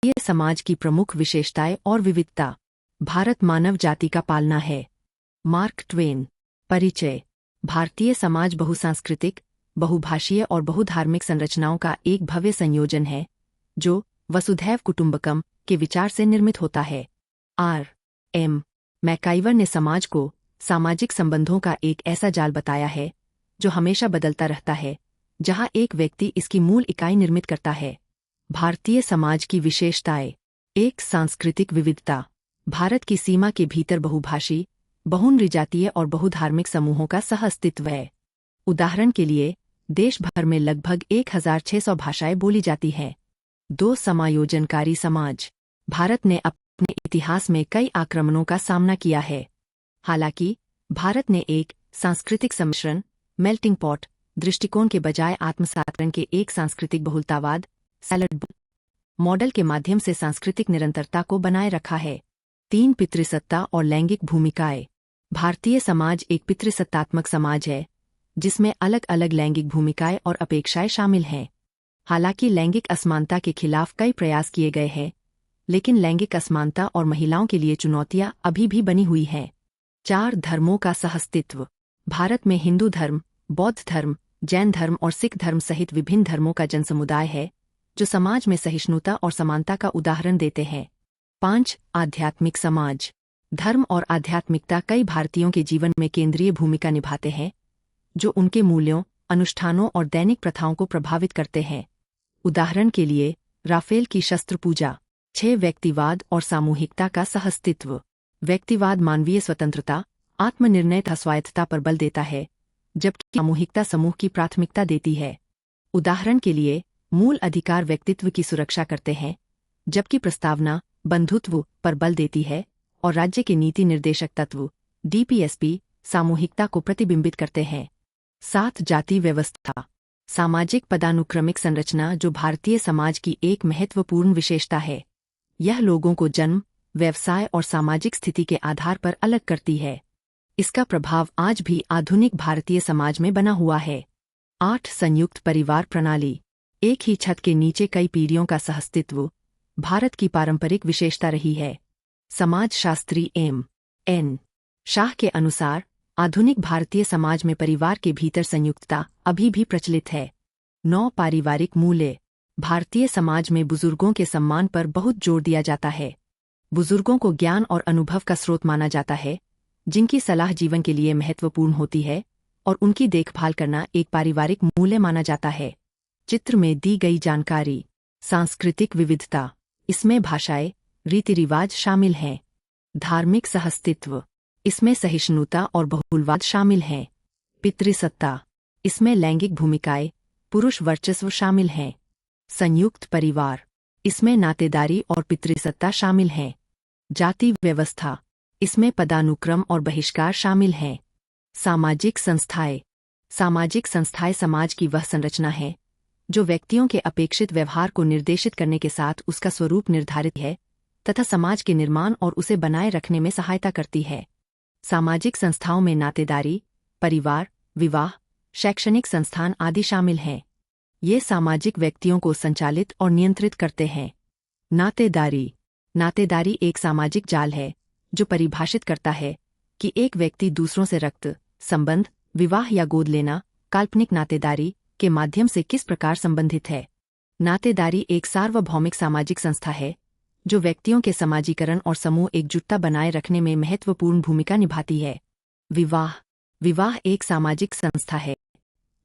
भारतीय समाज की प्रमुख विशेषताएं और विविधता। भारत मानव जाति का पालना है। Mark Twain. परिचय। भारतीय समाज बहुसांस्कृतिक, बहुभाषीय और बहुधार्मिक संरचनाओं का एक भव्य संयोजन है, जो वसुधैव कुटुंबकम के विचार से निर्मित होता है। R.M. मैकाइवर ने समाज को सामाजिक संबंधों का एक ऐसा जाल बताया है जो हमेशा बदलता रहता है, जहां एक व्यक्ति इसकी मूल इकाई निर्मित करता है। भारतीय समाज की विशेषताएं। एक, सांस्कृतिक विविधता। भारत की सीमा के भीतर बहुभाषी, बहुनृजातीय और बहुधार्मिक समूहों का सहअस्तित्व है। उदाहरण के लिए, देश भर में लगभग 1600 भाषाएं बोली जाती हैं। 2, समायोजनकारी समाज। भारत ने अपने इतिहास में कई आक्रमणों का सामना किया है। हालांकि भारत ने एक सांस्कृतिक सम्मिश्रण मेल्टिंग पॉट दृष्टिकोण के बजाय आत्मसात्करण के एक सांस्कृतिक बहुलतावाद सैलड मॉडल के माध्यम से सांस्कृतिक निरंतरता को बनाए रखा है। 3, पितृसत्ता और लैंगिक भूमिकाएं। भारतीय समाज एक पितृसत्तात्मक समाज है, जिसमें अलग अलग लैंगिक भूमिकाएं और अपेक्षाएं शामिल हैं। हालांकि लैंगिक असमानता के खिलाफ कई प्रयास किए गए हैं, लेकिन लैंगिक असमानता और महिलाओं के लिए चुनौतियां अभी भी बनी हुई हैं। 4, धर्मों का सहअस्तित्व। भारत में हिंदू धर्म, बौद्ध धर्म, जैन धर्म और सिख धर्म सहित विभिन्न धर्मों का जनसमुदाय है, जो समाज में सहिष्णुता और समानता का उदाहरण देते हैं। 5, आध्यात्मिक समाज। धर्म और आध्यात्मिकता कई भारतीयों के जीवन में केंद्रीय भूमिका निभाते हैं, जो उनके मूल्यों, अनुष्ठानों और दैनिक प्रथाओं को प्रभावित करते हैं। उदाहरण के लिए, राफेल की शस्त्र पूजा। 6, व्यक्तिवाद और सामूहिकता का सहअस्तित्व। व्यक्तिवाद मानवीय स्वतंत्रता, आत्मनिर्णय तथा स्वायत्तता पर बल देता है, जबकि सामूहिकता समूह की प्राथमिकता देती है। उदाहरण के लिए, मूल अधिकार व्यक्तित्व की सुरक्षा करते हैं, जबकि प्रस्तावना बंधुत्व पर बल देती है, और राज्य के नीति निर्देशक तत्व DPSP सामूहिकता को प्रतिबिंबित करते हैं। 7, जाति व्यवस्था। सामाजिक पदानुक्रमिक संरचना जो भारतीय समाज की एक महत्वपूर्ण विशेषता है। यह लोगों को जन्म, व्यवसाय और सामाजिक स्थिति के आधार पर अलग करती है। इसका प्रभाव आज भी आधुनिक भारतीय समाज में बना हुआ है। 8, संयुक्त परिवार प्रणाली। एक ही छत के नीचे कई पीढ़ियों का सहअस्तित्व भारत की पारंपरिक विशेषता रही है। समाजशास्त्री M.N. शाह के अनुसार, आधुनिक भारतीय समाज में परिवार के भीतर संयुक्तता अभी भी प्रचलित है। 9, पारिवारिक मूल्य। भारतीय समाज में बुजुर्गों के सम्मान पर बहुत जोर दिया जाता है। बुजुर्गों को ज्ञान और अनुभव का स्रोत माना जाता है, जिनकी सलाह जीवन के लिए महत्वपूर्ण होती है, और उनकी देखभाल करना एक पारिवारिक मूल्य माना जाता है। चित्र में दी गई जानकारी। सांस्कृतिक विविधता। इसमें भाषाएं, रीति रिवाज शामिल हैं। धार्मिक सहअस्तित्व। इसमें सहिष्णुता और बहुलवाद शामिल हैं। पितृसत्ता। इसमें लैंगिक भूमिकाएं, पुरुष वर्चस्व शामिल हैं। संयुक्त परिवार। इसमें नातेदारी और पितृसत्ता शामिल हैं। जाति व्यवस्था। इसमें पदानुक्रम और बहिष्कार शामिल हैं। सामाजिक संस्थाएं। सामाजिक संस्थाएं समाज की वह संरचना है जो व्यक्तियों के अपेक्षित व्यवहार को निर्देशित करने के साथ उसका स्वरूप निर्धारित है तथा समाज के निर्माण और उसे बनाए रखने में सहायता करती है। सामाजिक संस्थाओं में नातेदारी, परिवार, विवाह, शैक्षणिक संस्थान आदि शामिल हैं। ये सामाजिक व्यक्तियों को संचालित और नियंत्रित करते हैं। नातेदारी। नातेदारी एक सामाजिक जाल है जो परिभाषित करता है कि एक व्यक्ति दूसरों से रक्त संबंध, विवाह या गोद लेना, काल्पनिक नातेदारी के माध्यम से किस प्रकार संबंधित है। नातेदारी एक सार्वभौमिक सामाजिक संस्था है जो व्यक्तियों के समाजीकरण और समूह एकजुटता बनाए रखने में महत्वपूर्ण भूमिका निभाती है। विवाह। विवाह एक सामाजिक संस्था है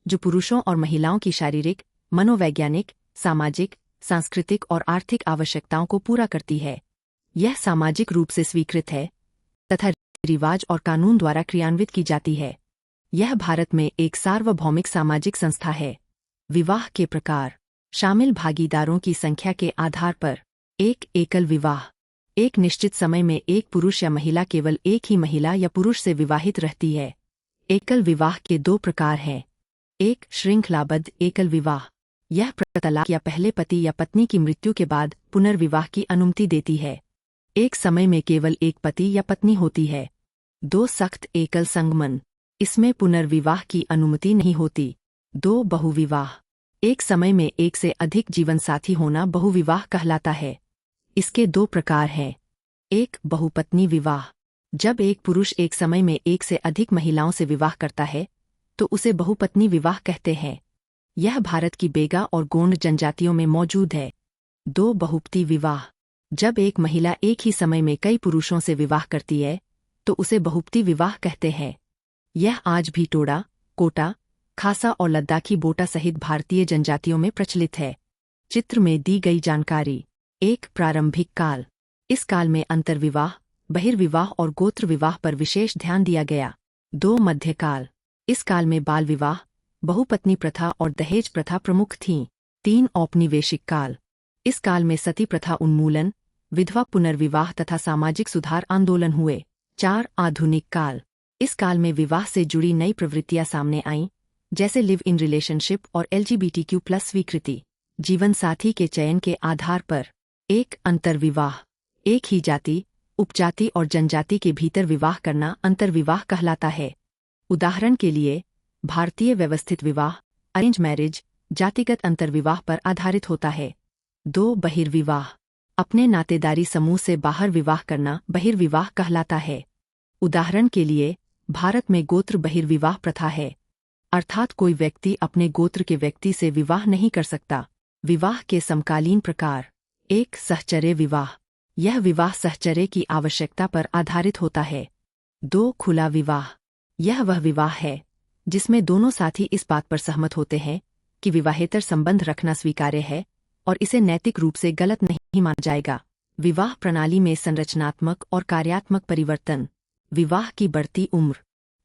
जो पुरुषों और महिलाओं की शारीरिक, मनोवैज्ञानिक, सामाजिक, सांस्कृतिक और आर्थिक आवश्यकताओं को पूरा करती है। यह सामाजिक रूप से स्वीकृत है तथा रिवाज और कानून द्वारा क्रियान्वित की जाती है। यह भारत में एक सार्वभौमिक सामाजिक संस्था है। विवाह के प्रकार। शामिल भागीदारों की संख्या के आधार पर। 1, एकल विवाह। एक निश्चित समय में एक पुरुष या महिला केवल एक ही महिला या पुरुष से विवाहित रहती है। एकल विवाह के 2 प्रकार हैं। 1, श्रृंखलाबद्ध एकल विवाह। यह तलाक या पहले पति या पत्नी की मृत्यु के बाद पुनर्विवाह की अनुमति देती है। एक समय में केवल एक पति या पत्नी होती है। 2, सख्त एकल संगमन। इसमें पुनर्विवाह की अनुमति नहीं होती। 2, बहुविवाह। एक समय में एक से अधिक जीवनसाथी होना बहुविवाह कहलाता है। इसके दो प्रकार हैं। एक, बहुपत्नी विवाह। जब एक पुरुष एक समय में एक से अधिक महिलाओं से विवाह करता है तो उसे बहुपत्नी विवाह कहते हैं। यह भारत की बेगा और गोंड जनजातियों में मौजूद है। दो, बहुपति विवाह। जब एक महिला एक ही समय में कई पुरुषों से विवाह करती है तो उसे बहुपति विवाह कहते हैं। यह आज भी टोडा, कोटा, खासा और लद्दाखी बोटा सहित भारतीय जनजातियों में प्रचलित है। चित्र में दी गई जानकारी। एक, प्रारंभिक काल। इस काल में अंतर्विवाह, बहिर्विवाह और गोत्र विवाह पर विशेष ध्यान दिया गया। दो, मध्यकाल। इस काल में बाल विवाह, बहुपत्नी प्रथा और दहेज प्रथा प्रमुख थीं। तीन, औपनिवेशिक काल। इस काल में सती प्रथा उन्मूलन, विधवा पुनर्विवाह तथा सामाजिक सुधार आंदोलन हुए। चार, आधुनिक काल। इस काल में विवाह से जुड़ी नई प्रवृत्तियां सामने आईं, जैसे लिव इन रिलेशनशिप और LGBTQ+ स्वीकृति। जीवन साथी के चयन के आधार पर। एक, अंतर्विवाह। एक ही जाति, उपजाति और जनजाति के भीतर विवाह करना अंतर्विवाह कहलाता है। उदाहरण के लिए, भारतीय व्यवस्थित विवाह, अरेंज मैरिज, जातिगत अंतर्विवाह पर आधारित होता है। दो, बहिर्विवाह। अपने नातेदारी समूह से बाहर विवाह करना बहिर्विवाह कहलाता है। उदाहरण के लिए, भारत में गोत्र बहिर्विवाह प्रथा है, अर्थात कोई व्यक्ति अपने गोत्र के व्यक्ति से विवाह नहीं कर सकता। विवाह के समकालीन प्रकार। एक, सहचर्य विवाह। यह विवाह सहचर्य की आवश्यकता पर आधारित होता है। दो, खुला विवाह। यह वह विवाह है जिसमें दोनों साथी इस बात पर सहमत होते हैं कि विवाहेतर संबंध रखना स्वीकार्य है और इसे नैतिक रूप से गलत नहीं माना जाएगा। विवाह प्रणाली में संरचनात्मक और कार्यात्मक परिवर्तन। विवाह की बढ़ती उम्र।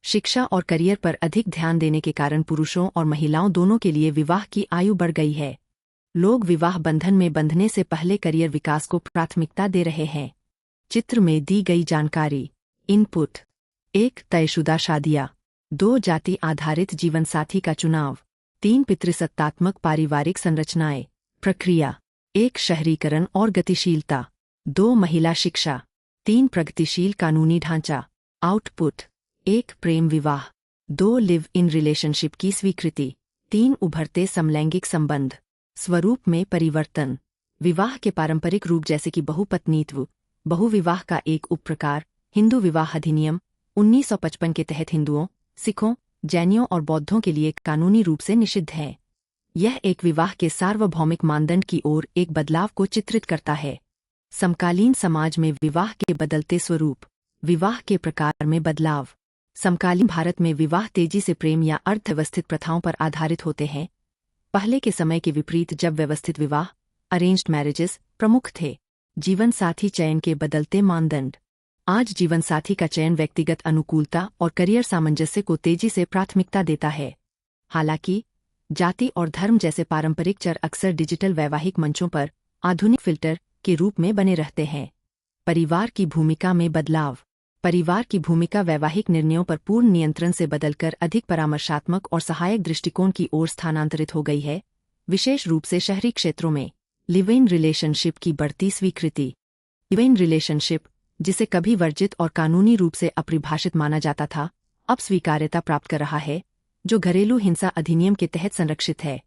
शिक्षा और करियर पर अधिक ध्यान देने के कारण पुरुषों और महिलाओं दोनों के लिए विवाह की आयु बढ़ गई है। लोग विवाह बंधन में बंधने से पहले करियर विकास को प्राथमिकता दे रहे हैं। चित्र में दी गई जानकारी। इनपुट। एक, तयशुदा शादियां। दो, जाति आधारित जीवनसाथी का चुनाव। तीन, पितृसत्तात्मक पारिवारिक संरचनाएं। प्रक्रिया। एक, शहरीकरण और गतिशीलता। दो, महिला शिक्षा। तीन, प्रगतिशील कानूनी ढांचा। आउटपुट। एक, प्रेम विवाह। दो, लिव इन रिलेशनशिप की स्वीकृति। तीन, उभरते समलैंगिक संबंध। स्वरूप में परिवर्तन। विवाह के पारंपरिक रूप जैसे कि बहुपत्नीत्व, बहुविवाह का एक उपप्रकार, हिंदू विवाह अधिनियम 1955 के तहत हिंदुओं, सिखों, जैनियों और बौद्धों के लिए कानूनी रूप से निषिद्ध है। यह एक विवाह के सार्वभौमिक मानदंड की ओर एक बदलाव को चित्रित करता है। समकालीन समाज में विवाह के बदलते स्वरूप। विवाह के प्रकार में बदलाव। समकालीन भारत में विवाह तेजी से प्रेम या अर्थव्यवस्थित प्रथाओं पर आधारित होते हैं। पहले के समय के विपरीत जब व्यवस्थित विवाह, अरेंज्ड मैरिजेस प्रमुख थे। जीवन साथी चयन के बदलते मानदंड। आज जीवन साथी का चयन व्यक्तिगत अनुकूलता और करियर सामंजस्य को तेजी से प्राथमिकता देता है। हालांकि जाति और धर्म जैसे पारंपरिक चर अक्सर डिजिटल वैवाहिक मंचों पर आधुनिक फिल्टर के रूप में बने रहते हैं। परिवार की भूमिका में बदलाव। परिवार की भूमिका वैवाहिक निर्णयों पर पूर्ण नियंत्रण से बदलकर अधिक परामर्शात्मक और सहायक दृष्टिकोण की ओर स्थानांतरित हो गई है, विशेष रूप से शहरी क्षेत्रों में। लिव इन रिलेशनशिप की बढ़ती स्वीकृति। लिव इन रिलेशनशिप, जिसे कभी वर्जित और कानूनी रूप से अपरिभाषित माना जाता था, अब स्वीकार्यता प्राप्त कर रहा है, जो घरेलू हिंसा अधिनियम के तहत संरक्षित है।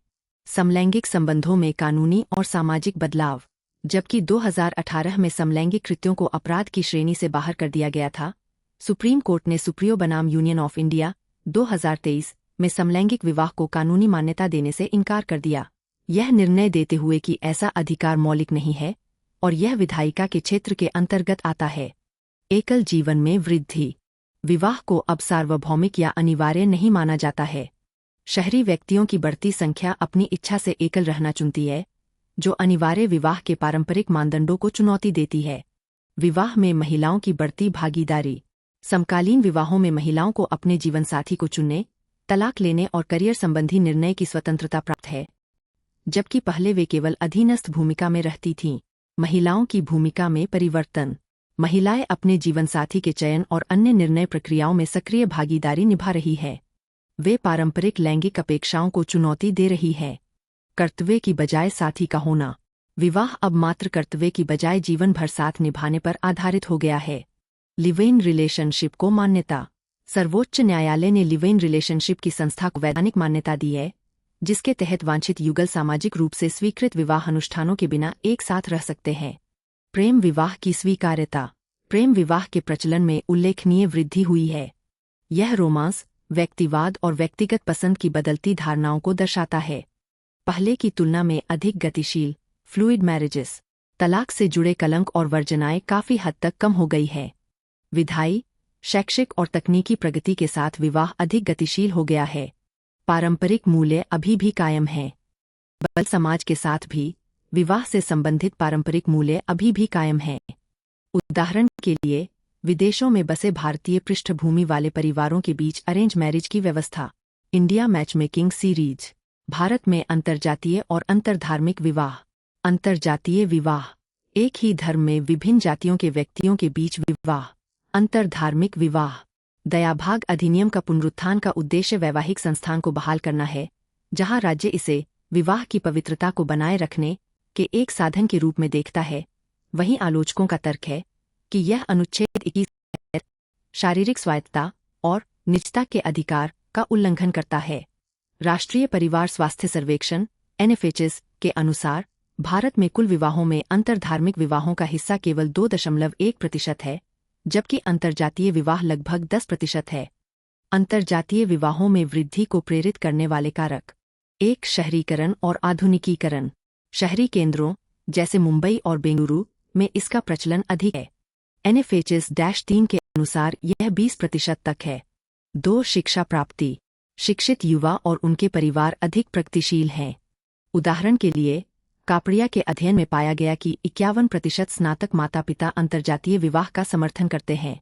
समलैंगिक संबंधों में कानूनी और सामाजिक बदलाव। जबकि 2018 में समलैंगिक कृत्यों को अपराध की श्रेणी से बाहर कर दिया गया था, सुप्रीम कोर्ट ने सुप्रीयो बनाम यूनियन ऑफ इंडिया 2023 में समलैंगिक विवाह को कानूनी मान्यता देने से इनकार कर दिया, यह निर्णय देते हुए कि ऐसा अधिकार मौलिक नहीं है और यह विधायिका के क्षेत्र के अंतर्गत आता है। एकल जीवन में वृद्धि। विवाह को अब सार्वभौमिक या अनिवार्य नहीं माना जाता है। शहरी व्यक्तियों की बढ़ती संख्या अपनी इच्छा से एकल रहना चुनती है, जो अनिवार्य विवाह के पारंपरिक मानदंडों को चुनौती देती है। विवाह में महिलाओं की बढ़ती भागीदारी। समकालीन विवाहों में महिलाओं को अपने जीवनसाथी को चुनने, तलाक लेने और करियर संबंधी निर्णय की स्वतंत्रता प्राप्त है, जबकि पहले वे केवल अधीनस्थ भूमिका में रहती थीं। महिलाओं की भूमिका में परिवर्तन। महिलाएं अपने जीवनसाथी के चयन और अन्य निर्णय प्रक्रियाओं में सक्रिय भागीदारी निभा रही है। वे पारंपरिक लैंगिक अपेक्षाओं को चुनौती दे रही है। कर्तव्य की बजाय साथी का होना। विवाह अब मात्र कर्तव्य की बजाय जीवन भर साथ निभाने पर आधारित हो गया है। लिव इन रिलेशनशिप को मान्यता। सर्वोच्च न्यायालय ने लिव इन रिलेशनशिप की संस्था को वैधानिक मान्यता दी है, जिसके तहत वांछित युगल सामाजिक रूप से स्वीकृत विवाह अनुष्ठानों के बिना एक साथ रह सकते हैं। प्रेम विवाह की स्वीकार्यता। प्रेम विवाह के प्रचलन में उल्लेखनीय वृद्धि हुई है। यह रोमांस, व्यक्तिवाद और व्यक्तिगत पसंद की बदलती धारणाओं को दर्शाता है। पहले की तुलना में अधिक गतिशील, फ्लूइड मैरिजेस, तलाक से जुड़े कलंक और वर्जनाएं काफी हद तक कम हो गई है। विधायी, शैक्षिक और तकनीकी प्रगति के साथ विवाह अधिक गतिशील हो गया है। पारंपरिक मूल्य अभी भी कायम हैं। बल समाज के साथ भी विवाह से संबंधित पारंपरिक मूल्य अभी भी कायम हैं। उदाहरण के लिए, विदेशों में बसे भारतीय पृष्ठभूमि वाले परिवारों के बीच अरेंज मैरिज की व्यवस्था। India matchmaking series. भारत में अंतर्जातीय और अंतर्धार्मिक विवाह। अंतर्जातीय विवाह, एक ही धर्म में विभिन्न जातियों के व्यक्तियों के बीच विवाह। अंतर्धार्मिक विवाह, दयाभाग अधिनियम का पुनरुत्थान का उद्देश्य वैवाहिक संस्थान को बहाल करना है, जहां राज्य इसे विवाह की पवित्रता को बनाए रखने के एक साधन के रूप में देखता है। वहीं आलोचकों का तर्क है कि यह अनुच्छेद 21 शारीरिक स्वायत्तता और निजता के अधिकार का उल्लंघन करता है। राष्ट्रीय परिवार स्वास्थ्य सर्वेक्षण (NFHS) के अनुसार भारत में कुल विवाहों में अंतर्धार्मिक विवाहों का हिस्सा केवल 2.1% है, जबकि अंतर्जातीय विवाह लगभग 10% है। अंतर्जातीय विवाहों में वृद्धि को प्रेरित करने वाले कारक। 1. शहरीकरण और आधुनिकीकरण। शहरी केंद्रों जैसे मुंबई और बेंगलुरु में इसका प्रचलन अधिक है। NFHS-3 के अनुसार यह 20% तक है। 2. शिक्षा प्राप्ति। शिक्षित युवा और उनके परिवार अधिक प्रगतिशील हैं। उदाहरण के लिए, कापड़िया के अध्ययन में पाया गया कि 51% स्नातक माता पिता अंतर्जातीय विवाह का समर्थन करते हैं।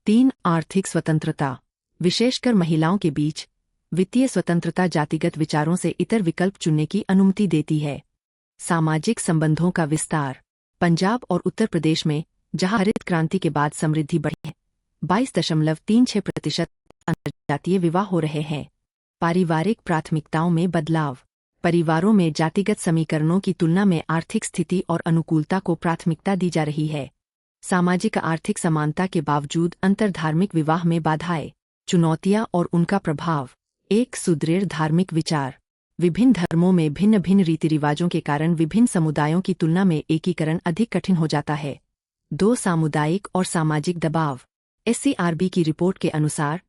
3. आर्थिक स्वतंत्रता। विशेषकर महिलाओं के बीच वित्तीय स्वतंत्रता जातिगत विचारों से इतर विकल्प चुनने की अनुमति देती है। सामाजिक संबंधों का विस्तार। पंजाब और उत्तर प्रदेश में, जहां हरित क्रांति के बाद समृद्धि बढ़ी है, 22.36% अंतर्जातीय विवाह हो रहे हैं। पारिवारिक प्राथमिकताओं में बदलाव। परिवारों में जातिगत समीकरणों की तुलना में आर्थिक स्थिति और अनुकूलता को प्राथमिकता दी जा रही है। सामाजिक आर्थिक समानता के बावजूद अंतर्धार्मिक विवाह में बाधाएं, चुनौतियां और उनका प्रभाव। 1. सुदृढ़ धार्मिक विचार। विभिन्न धर्मों में भिन्न भिन्न रीति रिवाजों के कारण विभिन्न समुदायों की तुलना में एकीकरण अधिक कठिन हो जाता है। 2. सामुदायिक और सामाजिक दबाव। SCRB की रिपोर्ट के अनुसार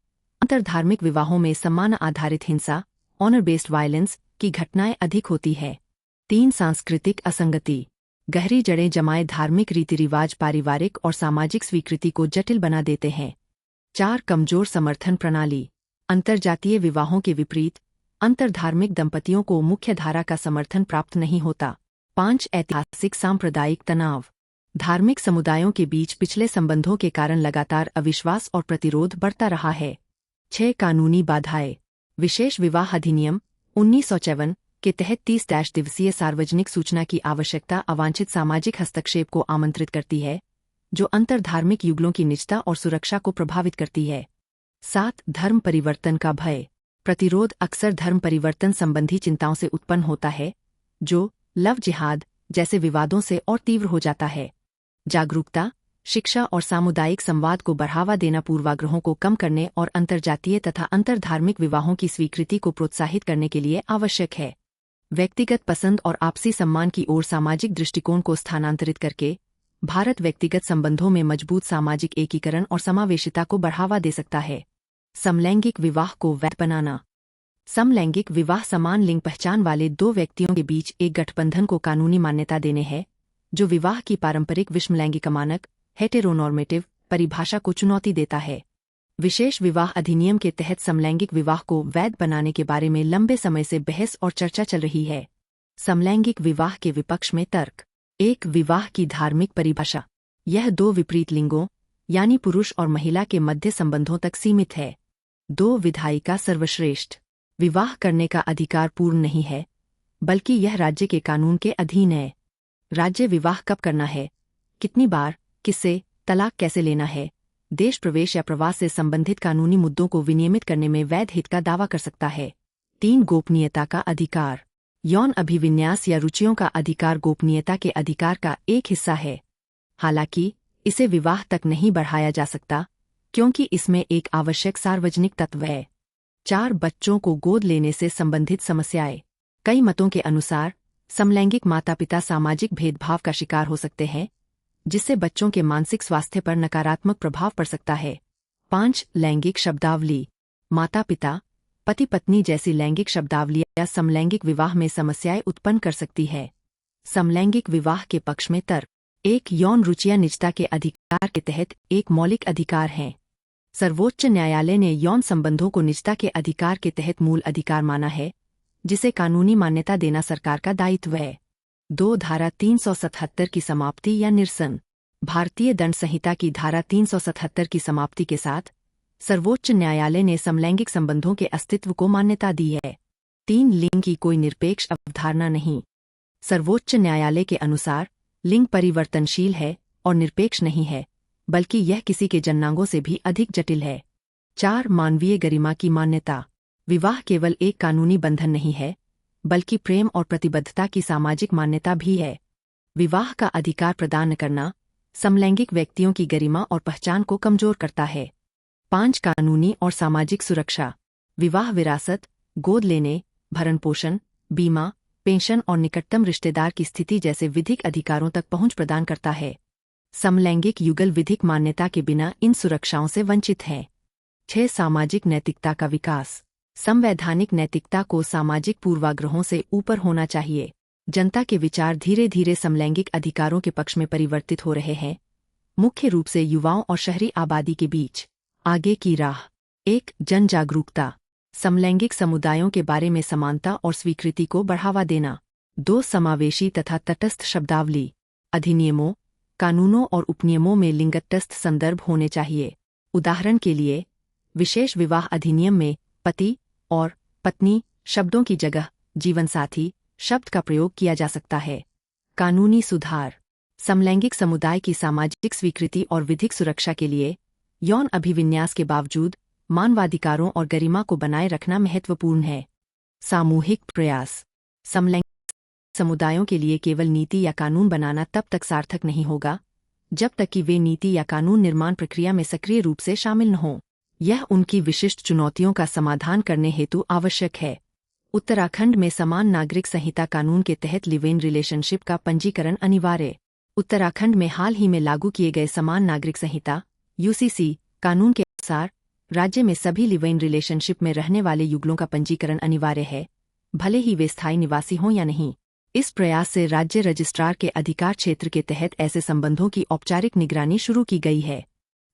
अंतर्धार्मिक विवाहों में सम्मान आधारित हिंसा, ऑनर बेस्ड वायलेंस की घटनाएं अधिक होती है। 3. सांस्कृतिक असंगति। गहरी जड़ें जमाए धार्मिक रीति रिवाज पारिवारिक और सामाजिक स्वीकृति को जटिल बना देते हैं। 4. कमजोर समर्थन प्रणाली। अंतर्जातीय विवाहों के विपरीत अंतर्धार्मिक दंपतियों को मुख्यधारा का समर्थन प्राप्त नहीं होता। 5. ऐतिहासिक सांप्रदायिक तनाव। धार्मिक समुदायों के बीच पिछले संबंधों के कारण लगातार अविश्वास और प्रतिरोध बढ़ता रहा है। 6. कानूनी बाधाएं। विशेष विवाह अधिनियम 1954 के तहत 30 दिवसीय सार्वजनिक सूचना की आवश्यकता अवांछित सामाजिक हस्तक्षेप को आमंत्रित करती है, जो अंतर्धार्मिक युगलों की निजता और सुरक्षा को प्रभावित करती है। 7. धर्म परिवर्तन का भय। प्रतिरोध अक्सर धर्म परिवर्तन संबंधी चिंताओं से उत्पन्न होता है, जो लव जिहाद जैसे विवादों से और तीव्र हो जाता है। जागरूकता, शिक्षा और सामुदायिक संवाद को बढ़ावा देना पूर्वाग्रहों को कम करने और अंतर्जातीय तथा अंतर्धार्मिक विवाहों की स्वीकृति को प्रोत्साहित करने के लिए आवश्यक है। व्यक्तिगत पसंद और आपसी सम्मान की ओर सामाजिक दृष्टिकोण को स्थानांतरित करके भारत व्यक्तिगत संबंधों में मजबूत सामाजिक एकीकरण और समावेशिता को बढ़ावा दे सकता है। समलैंगिक विवाह को वैध बनाना। समलैंगिक विवाह समान लिंग पहचान वाले दो व्यक्तियों के बीच एक गठबंधन को कानूनी मान्यता देने है, जो विवाह की पारंपरिक विषमलैंगिक मानक हेटेरोनॉर्मेटिव परिभाषा को चुनौती देता है। विशेष विवाह अधिनियम के तहत समलैंगिक विवाह को वैध बनाने के बारे में लंबे समय से बहस और चर्चा चल रही है। समलैंगिक विवाह के विपक्ष में तर्क। 1. विवाह की धार्मिक परिभाषा। यह दो विपरीत लिंगों यानी पुरुष और महिला के मध्य संबंधों तक सीमित है। 2. विधायिका सर्वश्रेष्ठ। विवाह करने का अधिकार पूर्ण नहीं है, बल्कि यह राज्य के कानून के अधीन है। राज्य विवाह कब करना है, कितनी बार, किससे, तलाक कैसे लेना है, देश प्रवेश या प्रवास से संबंधित कानूनी मुद्दों को विनियमित करने में वैध हित का दावा कर सकता है। 3. गोपनीयता का अधिकार। यौन अभिविन्यास या रुचियों का अधिकार गोपनीयता के अधिकार का एक हिस्सा है। हालांकि इसे विवाह तक नहीं बढ़ाया जा सकता, क्योंकि इसमें एक आवश्यक सार्वजनिक तत्व है। 4. बच्चों को गोद लेने से संबंधित समस्याएं। कई मतों के अनुसार समलैंगिक माता पिता सामाजिक भेदभाव का शिकार हो सकते हैं, जिससे बच्चों के मानसिक स्वास्थ्य पर नकारात्मक प्रभाव पड़ सकता है। 5. लैंगिक शब्दावली। माता पिता, पति पत्नी जैसी लैंगिक शब्दावलियां समलैंगिक विवाह में समस्याएं उत्पन्न कर सकती है। समलैंगिक विवाह के पक्ष में तर्क। 1. यौन रुचियां निजता के अधिकार के तहत एक मौलिक अधिकार हैं। सर्वोच्च न्यायालय ने यौन संबंधों को निजता के अधिकार के तहत मूल अधिकार माना है, जिसे कानूनी मान्यता देना सरकार का दायित्व है। 2. धारा 377 की समाप्ति या निरसन। भारतीय दंड संहिता की धारा 377 की समाप्ति के साथ सर्वोच्च न्यायालय ने समलैंगिक संबंधों के अस्तित्व को मान्यता दी है। 3. लिंग की कोई निरपेक्ष अवधारणा नहीं। सर्वोच्च न्यायालय के अनुसार लिंग परिवर्तनशील है और निरपेक्ष नहीं है, बल्कि यह किसी के जन्नांगों से भी अधिक जटिल है। 4. मानवीय गरिमा की मान्यता। विवाह केवल एक कानूनी बंधन नहीं है, बल्कि प्रेम और प्रतिबद्धता की सामाजिक मान्यता भी है। विवाह का अधिकार प्रदान करना समलैंगिक व्यक्तियों की गरिमा और पहचान को कमजोर करता है। 5. कानूनी और सामाजिक सुरक्षा। विवाह विरासत, गोद लेने, भरण पोषण, बीमा, पेंशन और निकटतम रिश्तेदार की स्थिति जैसे विधिक अधिकारों तक पहुंच प्रदान करता है। समलैंगिक युगल विधिक मान्यता के बिना इन सुरक्षाओं से वंचित हैं। 6. सामाजिक नैतिकता का विकास। संवैधानिक नैतिकता को सामाजिक पूर्वाग्रहों से ऊपर होना चाहिए। जनता के विचार धीरे धीरे समलैंगिक अधिकारों के पक्ष में परिवर्तित हो रहे हैं, मुख्य रूप से युवाओं और शहरी आबादी के बीच। आगे की राह। 1. जन जागरूकता। समलैंगिक समुदायों के बारे में समानता और स्वीकृति को बढ़ावा देना। 2. समावेशी तथा तटस्थ शब्दावली। अधिनियमों, कानूनों और उपनियमों में लिंगतटस्थ संदर्भ होने चाहिए। उदाहरण के लिए, विशेष विवाह अधिनियम में पति और पत्नी शब्दों की जगह जीवनसाथी शब्द का प्रयोग किया जा सकता है। कानूनी सुधार। समलैंगिक समुदाय की सामाजिक स्वीकृति और विधिक सुरक्षा के लिए यौन अभिविन्यास के बावजूद मानवाधिकारों और गरिमा को बनाए रखना महत्वपूर्ण है। सामूहिक प्रयास। समलैंगिक समुदायों के लिए केवल नीति या कानून बनाना तब तक सार्थक नहीं होगा जब तक कि वे नीति या कानून निर्माण प्रक्रिया में सक्रिय रूप से शामिल न हों। यह उनकी विशिष्ट चुनौतियों का समाधान करने हेतु आवश्यक है। उत्तराखंड में समान नागरिक संहिता कानून के तहत लिव इन रिलेशनशिप का पंजीकरण अनिवार्य। उत्तराखंड में हाल ही में लागू किए गए समान नागरिक संहिता (यूसीसी) कानून के अनुसार राज्य में सभी लिव इन रिलेशनशिप में रहने वाले युगलों का पंजीकरण अनिवार्य है, भले ही वे स्थायी निवासी हों या नहीं। इस प्रयास से राज्य रजिस्ट्रार के अधिकार क्षेत्र के तहत ऐसे संबंधों की औपचारिक निगरानी शुरू की गई है।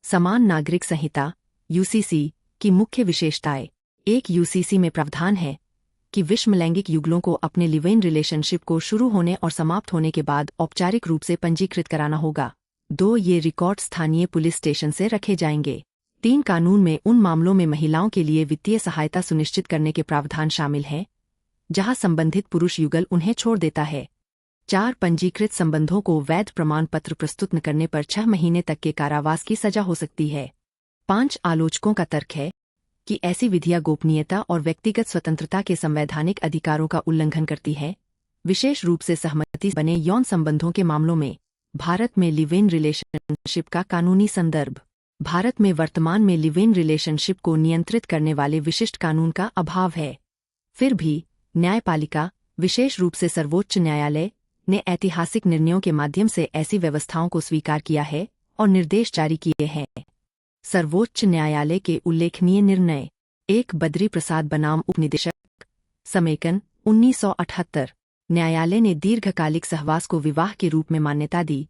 समान नागरिक संहिता (यूसीसी) की मुख्य विशेषताएं। 1. यूसीसी में प्रावधान है कि विषमलैंगिक युगलों को अपने लिव इन रिलेशनशिप को शुरू होने और समाप्त होने के बाद औपचारिक रूप से पंजीकृत कराना होगा। 2. ये रिकॉर्ड स्थानीय पुलिस स्टेशन से रखे जाएंगे। 3. कानून में उन मामलों में महिलाओं के लिए वित्तीय सहायता सुनिश्चित करने के प्रावधान शामिल हैं जहां संबंधित पुरुष युगल उन्हें छोड़ देता है। 4. पंजीकृत संबंधों को वैध प्रमाण पत्र प्रस्तुत न करने पर 6 महीने तक के कारावास की सजा हो सकती है। 5. आलोचकों का तर्क है कि ऐसी विधियां गोपनीयता और व्यक्तिगत स्वतंत्रता के संवैधानिक अधिकारों का उल्लंघन करती है, विशेष रूप से सहमति बने यौन संबंधों के मामलों में। भारत में लिव इन रिलेशनशिप का कानूनी संदर्भ। भारत में वर्तमान में लिव इन रिलेशनशिप को नियंत्रित करने वाले विशिष्ट कानून का अभाव है। फिर भी न्यायपालिका, विशेष रूप से सर्वोच्च न्यायालय, ने ऐतिहासिक निर्णयों के माध्यम से ऐसी व्यवस्थाओं को स्वीकार किया है और निर्देश जारी किए हैं। सर्वोच्च न्यायालय के उल्लेखनीय निर्णय। 1. बद्री प्रसाद बनाम उपनिदेशक, समेकन 1978। न्यायालय ने दीर्घकालिक सहवास को विवाह के रूप में मान्यता दी,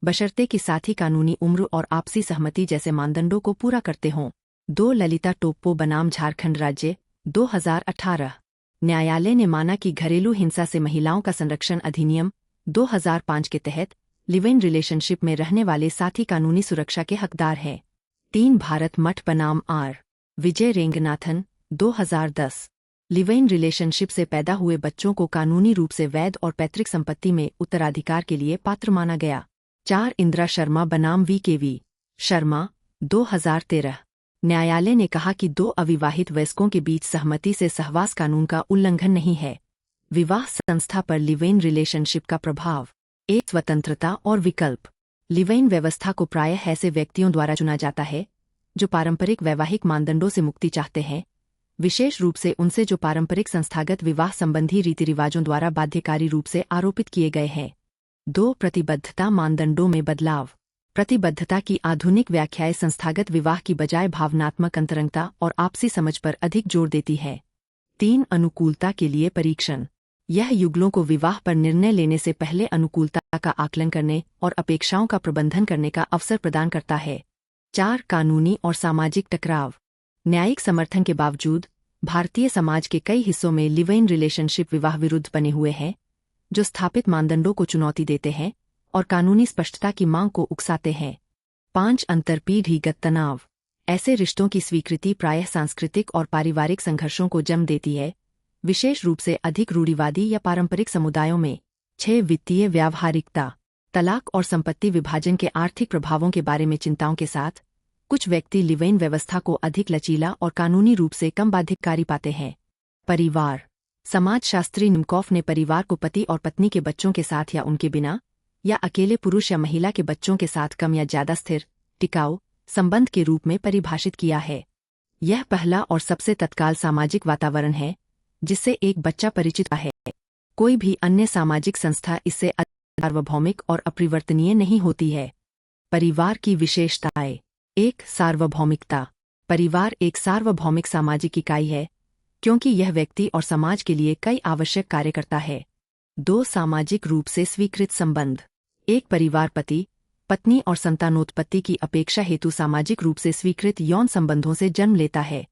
बशर्ते कि साथी कानूनी उम्र और आपसी सहमति जैसे मानदंडों को पूरा करते हों। 2. ललिता टोप्पो बनाम झारखंड राज्य, 2018। न्यायालय ने माना कि घरेलू हिंसा से महिलाओं का संरक्षण अधिनियम 2005 के तहत लिव इन रिलेशनशिप में रहने वाले साथी कानूनी सुरक्षा के हकदार हैं। 3. भारत मठ बनाम R. Vijay Ranganathan, 2010। Live in relationship से पैदा हुए बच्चों को कानूनी रूप से वैध और पैतृक संपत्ति में उत्तराधिकार के लिए पात्र माना गया। 4. इंदिरा शर्मा बनाम वी. शर्मा, 2013। न्यायालय ने कहा कि 2 अविवाहित वयस्कों के बीच सहमति से सहवास कानून का उल्लंघन नहीं है। विवाह संस्था पर लिव इन रिलेशनशिप का प्रभाव। 1. स्वतंत्रता और विकल्प। लिव इन व्यवस्था को प्रायः ऐसे व्यक्तियों द्वारा चुना जाता है जो पारंपरिक वैवाहिक मानदंडों से मुक्ति चाहते हैं, विशेष रूप से उनसे जो पारंपरिक संस्थागत विवाह संबंधी रीति रिवाजों द्वारा बाध्यकारी रूप से आरोपित किए गए हैं। 2. प्रतिबद्धता मानदंडों में बदलाव। प्रतिबद्धता की आधुनिक व्याख्याएं संस्थागत विवाह की बजाय भावनात्मक अंतरंगता और आपसी समझ पर अधिक जोर देती है। 3. अनुकूलता के लिए परीक्षण। यह युगलों को विवाह पर निर्णय लेने से पहले अनुकूलता का आकलन करने और अपेक्षाओं का प्रबंधन करने का अवसर प्रदान करता है। 4. कानूनी और सामाजिक टकराव। न्यायिक समर्थन के बावजूद भारतीय समाज के कई हिस्सों में लिव इन रिलेशनशिप विवाह विरुद्ध बने हुए हैं, जो स्थापित मानदंडों को चुनौती देते हैं और कानूनी स्पष्टता की मांग को उकसाते हैं। 5. अंतरपीढ़ीगत तनाव। ऐसे रिश्तों की स्वीकृति प्रायः सांस्कृतिक और पारिवारिक संघर्षों को जन्म देती है, विशेष रूप से अधिक रूढ़िवादी या पारंपरिक समुदायों में। 6. वित्तीय व्यावहारिकता। तलाक और संपत्ति विभाजन के आर्थिक प्रभावों के बारे में चिंताओं के साथ कुछ व्यक्ति लिव इन व्यवस्था को अधिक लचीला और कानूनी रूप से कम बाध्यकारी पाते हैं। परिवार। समाजशास्त्री निमकॉफ ने परिवार को पति और पत्नी के बच्चों के साथ या उनके बिना, या अकेले पुरुष या महिला के बच्चों के साथ कम या ज्यादा स्थिर, टिकाऊ संबंध के रूप में परिभाषित किया है। यह पहला और सबसे तत्काल सामाजिक वातावरण है जिससे एक बच्चा परिचित है। कोई भी अन्य सामाजिक संस्था इससे सार्वभौमिक और अपरिवर्तनीय नहीं होती है। परिवार की विशेषताएं। 1. सार्वभौमिकता। परिवार एक सार्वभौमिक सामाजिक इकाई है क्योंकि यह व्यक्ति और समाज के लिए कई आवश्यक कार्य करता है। 2. सामाजिक रूप से स्वीकृत संबंध। एक परिवार पति, पत्नी और संतानोत्पत्ति की अपेक्षा हेतु सामाजिक रूप से स्वीकृत यौन संबंधों से जन्म लेता है।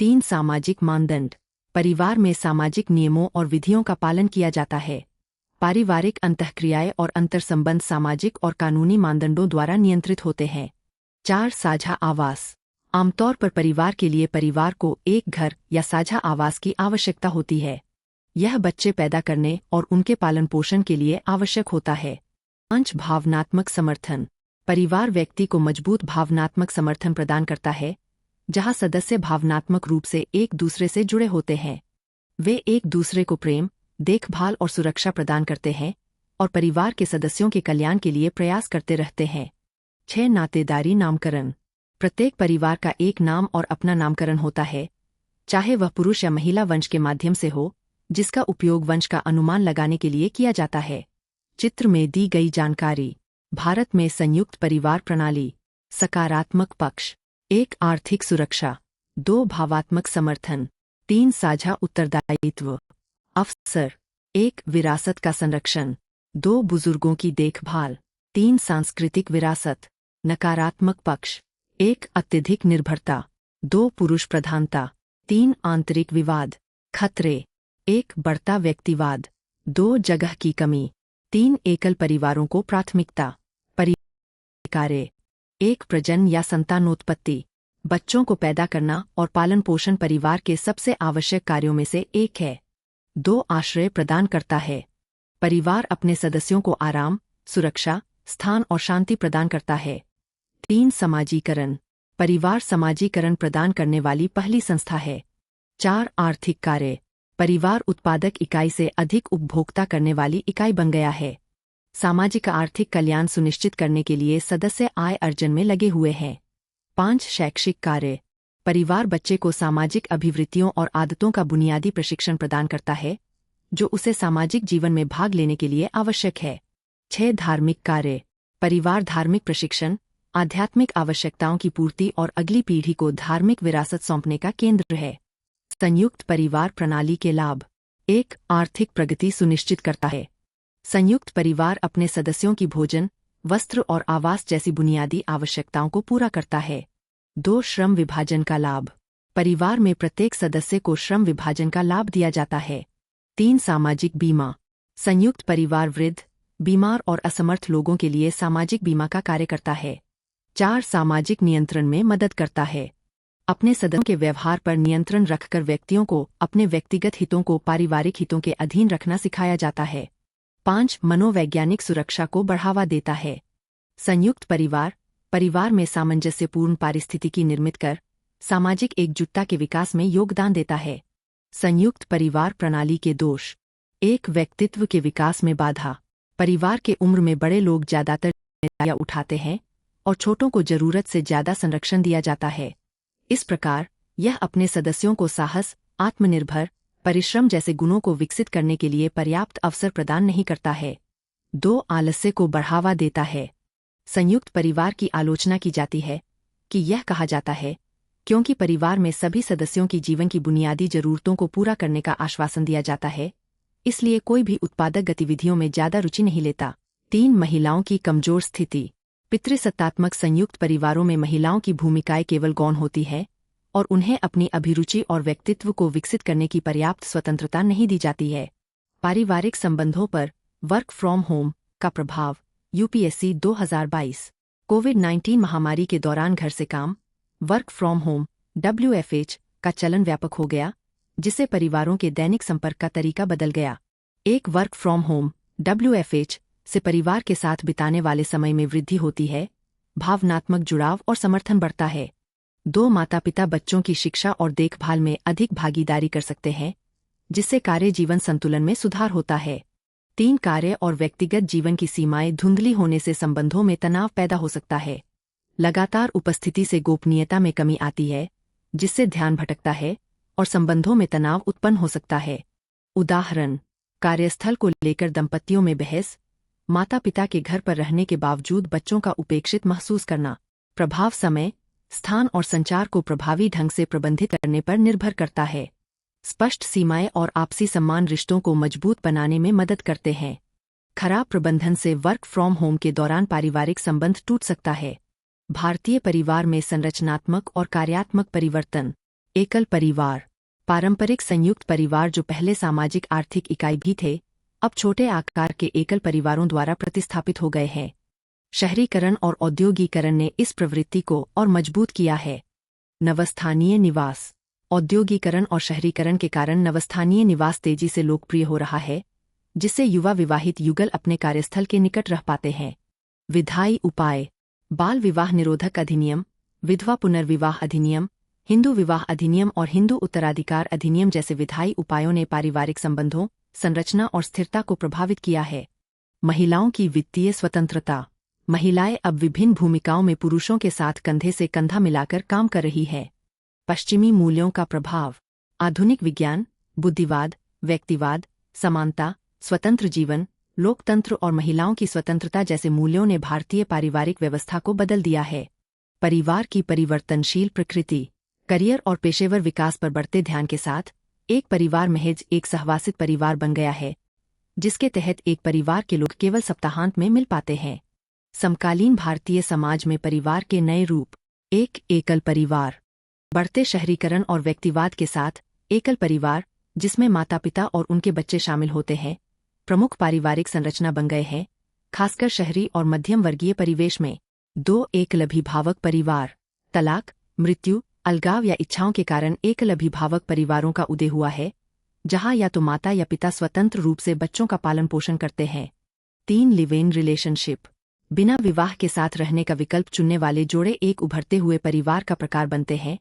3. सामाजिक मानदंड। परिवार में सामाजिक नियमों और विधियों का पालन किया जाता है। पारिवारिक अंतःक्रियाएं और अंतर्संबंध सामाजिक और कानूनी मानदंडों द्वारा नियंत्रित होते हैं। 4. साझा आवास। आमतौर पर परिवार के लिए परिवार को एक घर या साझा आवास की आवश्यकता होती है। यह बच्चे पैदा करने और उनके पालन पोषण के लिए आवश्यक होता है। 5. भावनात्मक समर्थन। परिवार व्यक्ति को मजबूत भावनात्मक समर्थन प्रदान करता है, जहां सदस्य भावनात्मक रूप से एक दूसरे से जुड़े होते हैं। वे एक दूसरे को प्रेम, देखभाल और सुरक्षा प्रदान करते हैं और परिवार के सदस्यों के कल्याण के लिए प्रयास करते रहते हैं। 6. नातेदारी नामकरण। प्रत्येक परिवार का एक नाम और अपना नामकरण होता है, चाहे वह पुरुष या महिला वंश के माध्यम से हो, जिसका उपयोग वंश का अनुमान लगाने के लिए किया जाता है। चित्र में दी गई जानकारी। भारत में संयुक्त परिवार प्रणाली। सकारात्मक पक्ष। 1. आर्थिक सुरक्षा। 2. भावात्मक समर्थन। 3. साझा उत्तरदायित्व। अवसर। 1. विरासत का संरक्षण। 2. बुजुर्गों की देखभाल। 3. सांस्कृतिक विरासत। नकारात्मक पक्ष। 1. अत्यधिक निर्भरता। 2. पुरुष प्रधानता। 3. आंतरिक विवाद। खतरे। 1. बढ़ता व्यक्तिवाद। 2. जगह की कमी। 3. एकल परिवारों को प्राथमिकता। कार्य। 1. प्रजनन या संतानोत्पत्ति। बच्चों को पैदा करना और पालन पोषण परिवार के सबसे आवश्यक कार्यों में से एक है। 2. आश्रय प्रदान करता है। परिवार अपने सदस्यों को आराम, सुरक्षा, स्थान और शांति प्रदान करता है। 3. समाजीकरण। परिवार समाजीकरण प्रदान करने वाली पहली संस्था है। 4. आर्थिक कार्य। परिवार उत्पादक इकाई से अधिक उपभोक्ता करने वाली इकाई बन गया है। सामाजिक आर्थिक कल्याण सुनिश्चित करने के लिए सदस्य आय अर्जन में लगे हुए हैं। 5. शैक्षिक कार्य। परिवार बच्चे को सामाजिक अभिवृत्तियों और आदतों का बुनियादी प्रशिक्षण प्रदान करता है, जो उसे सामाजिक जीवन में भाग लेने के लिए आवश्यक है। 6. धार्मिक कार्य। परिवार धार्मिक प्रशिक्षण, आध्यात्मिक आवश्यकताओं की पूर्ति और अगली पीढ़ी को धार्मिक विरासत सौंपने का केंद्र है। संयुक्त परिवार प्रणाली के लाभ। 1. आर्थिक प्रगति सुनिश्चित करता है। संयुक्त परिवार अपने सदस्यों की भोजन, वस्त्र और आवास जैसी बुनियादी आवश्यकताओं को पूरा करता है। 2. श्रम विभाजन का लाभ। परिवार में प्रत्येक सदस्य को श्रम विभाजन का लाभ दिया जाता है। 3. सामाजिक बीमा। संयुक्त परिवार वृद्ध, बीमार और असमर्थ लोगों के लिए सामाजिक बीमा का कार्य करता है। 4. सामाजिक नियंत्रण में मदद करता है। अपने सदस्यों के व्यवहार पर नियंत्रण रखकर व्यक्तियों को अपने व्यक्तिगत हितों को पारिवारिक हितों के अधीन रखना सिखाया जाता है। 5. मनोवैज्ञानिक सुरक्षा को बढ़ावा देता है। संयुक्त परिवार परिवार में सामंजस्यपूर्ण पारिस्थितिकी निर्मित कर सामाजिक एकजुटता के विकास में योगदान देता है। संयुक्त परिवार प्रणाली के दोष। 1. व्यक्तित्व के विकास में बाधा। परिवार के उम्र में बड़े लोग ज्यादातर जिम्मेदारियां उठाते हैं और छोटों को जरूरत से ज्यादा संरक्षण दिया जाता है। इस प्रकार यह अपने सदस्यों को साहस, आत्मनिर्भर, परिश्रम जैसे गुणों को विकसित करने के लिए पर्याप्त अवसर प्रदान नहीं करता है। 2 आलस्य को बढ़ावा देता है। संयुक्त परिवार की आलोचना की जाती है कि यह कहा जाता है क्योंकि परिवार में सभी सदस्यों की जीवन की बुनियादी जरूरतों को पूरा करने का आश्वासन दिया जाता है, इसलिए कोई भी उत्पादक गतिविधियों में ज्यादा रुचि नहीं लेता। 3 महिलाओं की कमजोर स्थिति। पितृसत्तात्मक संयुक्त परिवारों में महिलाओं की भूमिकाएं केवल गौण होती है और उन्हें अपनी अभिरुचि और व्यक्तित्व को विकसित करने की पर्याप्त स्वतंत्रता नहीं दी जाती है। पारिवारिक संबंधों पर वर्क फ्रॉम होम का प्रभाव। यूपीएससी 2022। कोविड-19 महामारी के दौरान घर से काम वर्क फ्रॉम होम WFH का चलन व्यापक हो गया, जिससे परिवारों के दैनिक संपर्क का तरीका बदल गया। एक वर्क फ्रॉम होम WFH से परिवार के साथ बिताने वाले समय में वृद्धि होती है, भावनात्मक जुड़ाव और समर्थन बढ़ता है। 2 माता पिता बच्चों की शिक्षा और देखभाल में अधिक भागीदारी कर सकते हैं, जिससे कार्य जीवन संतुलन में सुधार होता है। 3 कार्य और व्यक्तिगत जीवन की सीमाएं धुंधली होने से संबंधों में तनाव पैदा हो सकता है। लगातार उपस्थिति से गोपनीयता में कमी आती है, जिससे ध्यान भटकता है और संबंधों में तनाव उत्पन्न हो सकता है। उदाहरण, कार्यस्थल को लेकर दंपतियों में बहस, माता पिता के घर पर रहने के बावजूद बच्चों का उपेक्षित महसूस करना। प्रभाव समय, स्थान और संचार को प्रभावी ढंग से प्रबंधित करने पर निर्भर करता है। स्पष्ट सीमाएं और आपसी सम्मान रिश्तों को मजबूत बनाने में मदद करते हैं। खराब प्रबंधन से वर्क फ्रॉम होम के दौरान पारिवारिक संबंध टूट सकता है। भारतीय परिवार में संरचनात्मक और कार्यात्मक परिवर्तन। एकल परिवार। पारंपरिक संयुक्त परिवार जो पहले सामाजिक आर्थिक इकाई भी थे, अब छोटे आकार के एकल परिवारों द्वारा प्रतिस्थापित हो गए हैं। शहरीकरण और औद्योगीकरण ने इस प्रवृत्ति को और मजबूत किया है। नवस्थानीय निवास। औद्योगीकरण और शहरीकरण के कारण नवस्थानीय निवास तेजी से लोकप्रिय हो रहा है, जिससे युवा विवाहित युगल अपने कार्यस्थल के निकट रह पाते हैं। विधायी उपाय। बाल विवाह निरोधक अधिनियम, विधवा पुनर्विवाह अधिनियम, हिंदू विवाह अधिनियम और हिंदू उत्तराधिकार अधिनियम जैसे विधायी उपायों ने पारिवारिक संबंधों, संरचना और स्थिरता को प्रभावित किया है। महिलाओं की वित्तीय स्वतंत्रता। महिलाएं अब विभिन्न भूमिकाओं में पुरुषों के साथ कंधे से कंधा मिलाकर काम कर रही है। पश्चिमी मूल्यों का प्रभाव। आधुनिक विज्ञान, बुद्धिवाद, व्यक्तिवाद, समानता, स्वतंत्र जीवन, लोकतंत्र और महिलाओं की स्वतंत्रता जैसे मूल्यों ने भारतीय पारिवारिक व्यवस्था को बदल दिया है। परिवार की परिवर्तनशील प्रकृति। करियर और पेशेवर विकास पर बढ़ते ध्यान के साथ एक परिवार महज एक सहवासित परिवार बन गया है, जिसके तहत एक परिवार के लोग केवल सप्ताहांत में मिल पाते हैं। समकालीन भारतीय समाज में परिवार के नए रूप। एक एकल परिवार। बढ़ते शहरीकरण और व्यक्तिवाद के साथ एकल परिवार, जिसमें माता पिता और उनके बच्चे शामिल होते हैं, प्रमुख पारिवारिक संरचना बन गए हैं, खासकर शहरी और मध्यम वर्गीय परिवेश में। 2 एकल-अभिभावक परिवार। तलाक, मृत्यु, अलगाव या इच्छाओं के कारण एकल-अभिभावक परिवारों का उदय हुआ है, जहां या तो माता या पिता स्वतंत्र रूप से बच्चों का पालन पोषण करते हैं। 3 लिव इन रिलेशनशिप। बिना विवाह के साथ रहने का विकल्प चुनने वाले जोड़े एक उभरते हुए परिवार का प्रकार बनते हैं,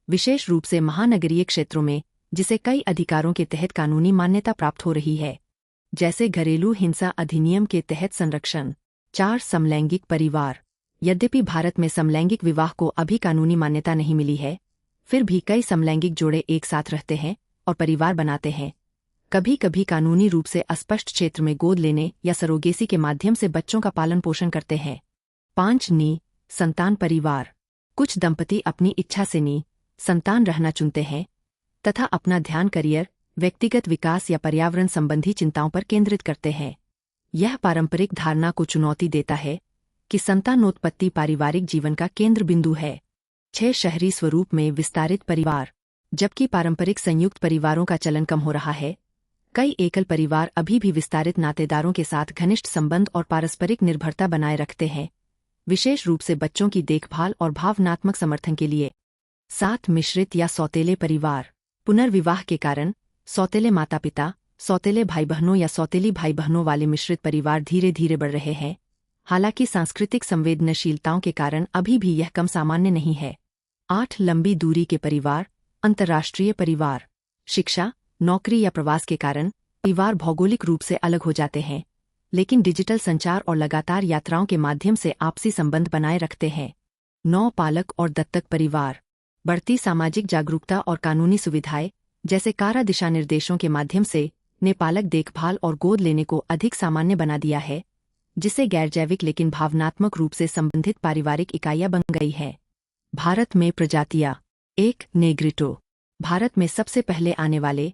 विशेष रूप से महानगरीय क्षेत्रों में, जिसे कई अधिकारों के तहत कानूनी मान्यता प्राप्त हो रही है, जैसे घरेलू हिंसा अधिनियम के तहत संरक्षण। 4 समलैंगिक परिवार। यद्यपि भारत में समलैंगिक विवाह को अभी कानूनी मान्यता नहीं मिली है, फिर भी कई समलैंगिक जोड़े एक साथ रहते हैं और परिवार बनाते हैं, कभी कभी कानूनी रूप से अस्पष्ट क्षेत्र में गोद लेने या सरोगेसी के माध्यम से बच्चों का पालन पोषण करते हैं। 5 संतान परिवार। कुछ दंपति अपनी इच्छा से संतान रहना चुनते हैं तथा अपना ध्यान करियर, व्यक्तिगत विकास या पर्यावरण संबंधी चिंताओं पर केंद्रित करते हैं। यह पारंपरिक धारणा को चुनौती देता है कि संतानोत्पत्ति पारिवारिक जीवन का केंद्र बिंदु है। 6 शहरी स्वरूप में विस्तारित परिवार। जबकि पारंपरिक संयुक्त परिवारों का चलन कम हो रहा है, कई एकल परिवार अभी भी विस्तारित नातेदारों के साथ घनिष्ठ संबंध और पारस्परिक निर्भरता बनाए रखते हैं, विशेष रूप से बच्चों की देखभाल और भावनात्मक समर्थन के लिए। 7 मिश्रित या सौतेले परिवार। पुनर्विवाह के कारण सौतेले माता पिता, सौतेले भाई बहनों या सौतेली भाई बहनों वाले मिश्रित परिवार धीरे धीरे बढ़ रहे हैं, हालांकि सांस्कृतिक संवेदनशीलताओं के कारण अभी भी यह कम सामान्य नहीं है। 8 लंबी दूरी के परिवार। अंतर्राष्ट्रीय परिवार। शिक्षा, नौकरी या प्रवास के कारण परिवार भौगोलिक रूप से अलग हो जाते हैं, लेकिन डिजिटल संचार और लगातार यात्राओं के माध्यम से आपसी संबंध बनाए रखते हैं। 9 पालक और दत्तक परिवार। बढ़ती सामाजिक जागरूकता और कानूनी सुविधाएं, जैसे कारा दिशा निर्देशों के माध्यम से, ने पालक देखभाल और गोद लेने को अधिक सामान्य बना दिया है, जिससे गैर जैविक लेकिन भावनात्मक रूप से संबंधित पारिवारिक इकाइयां बन गई है। भारत में प्रजातियां। 1. नेग्रिटो। भारत में सबसे पहले आने वाले,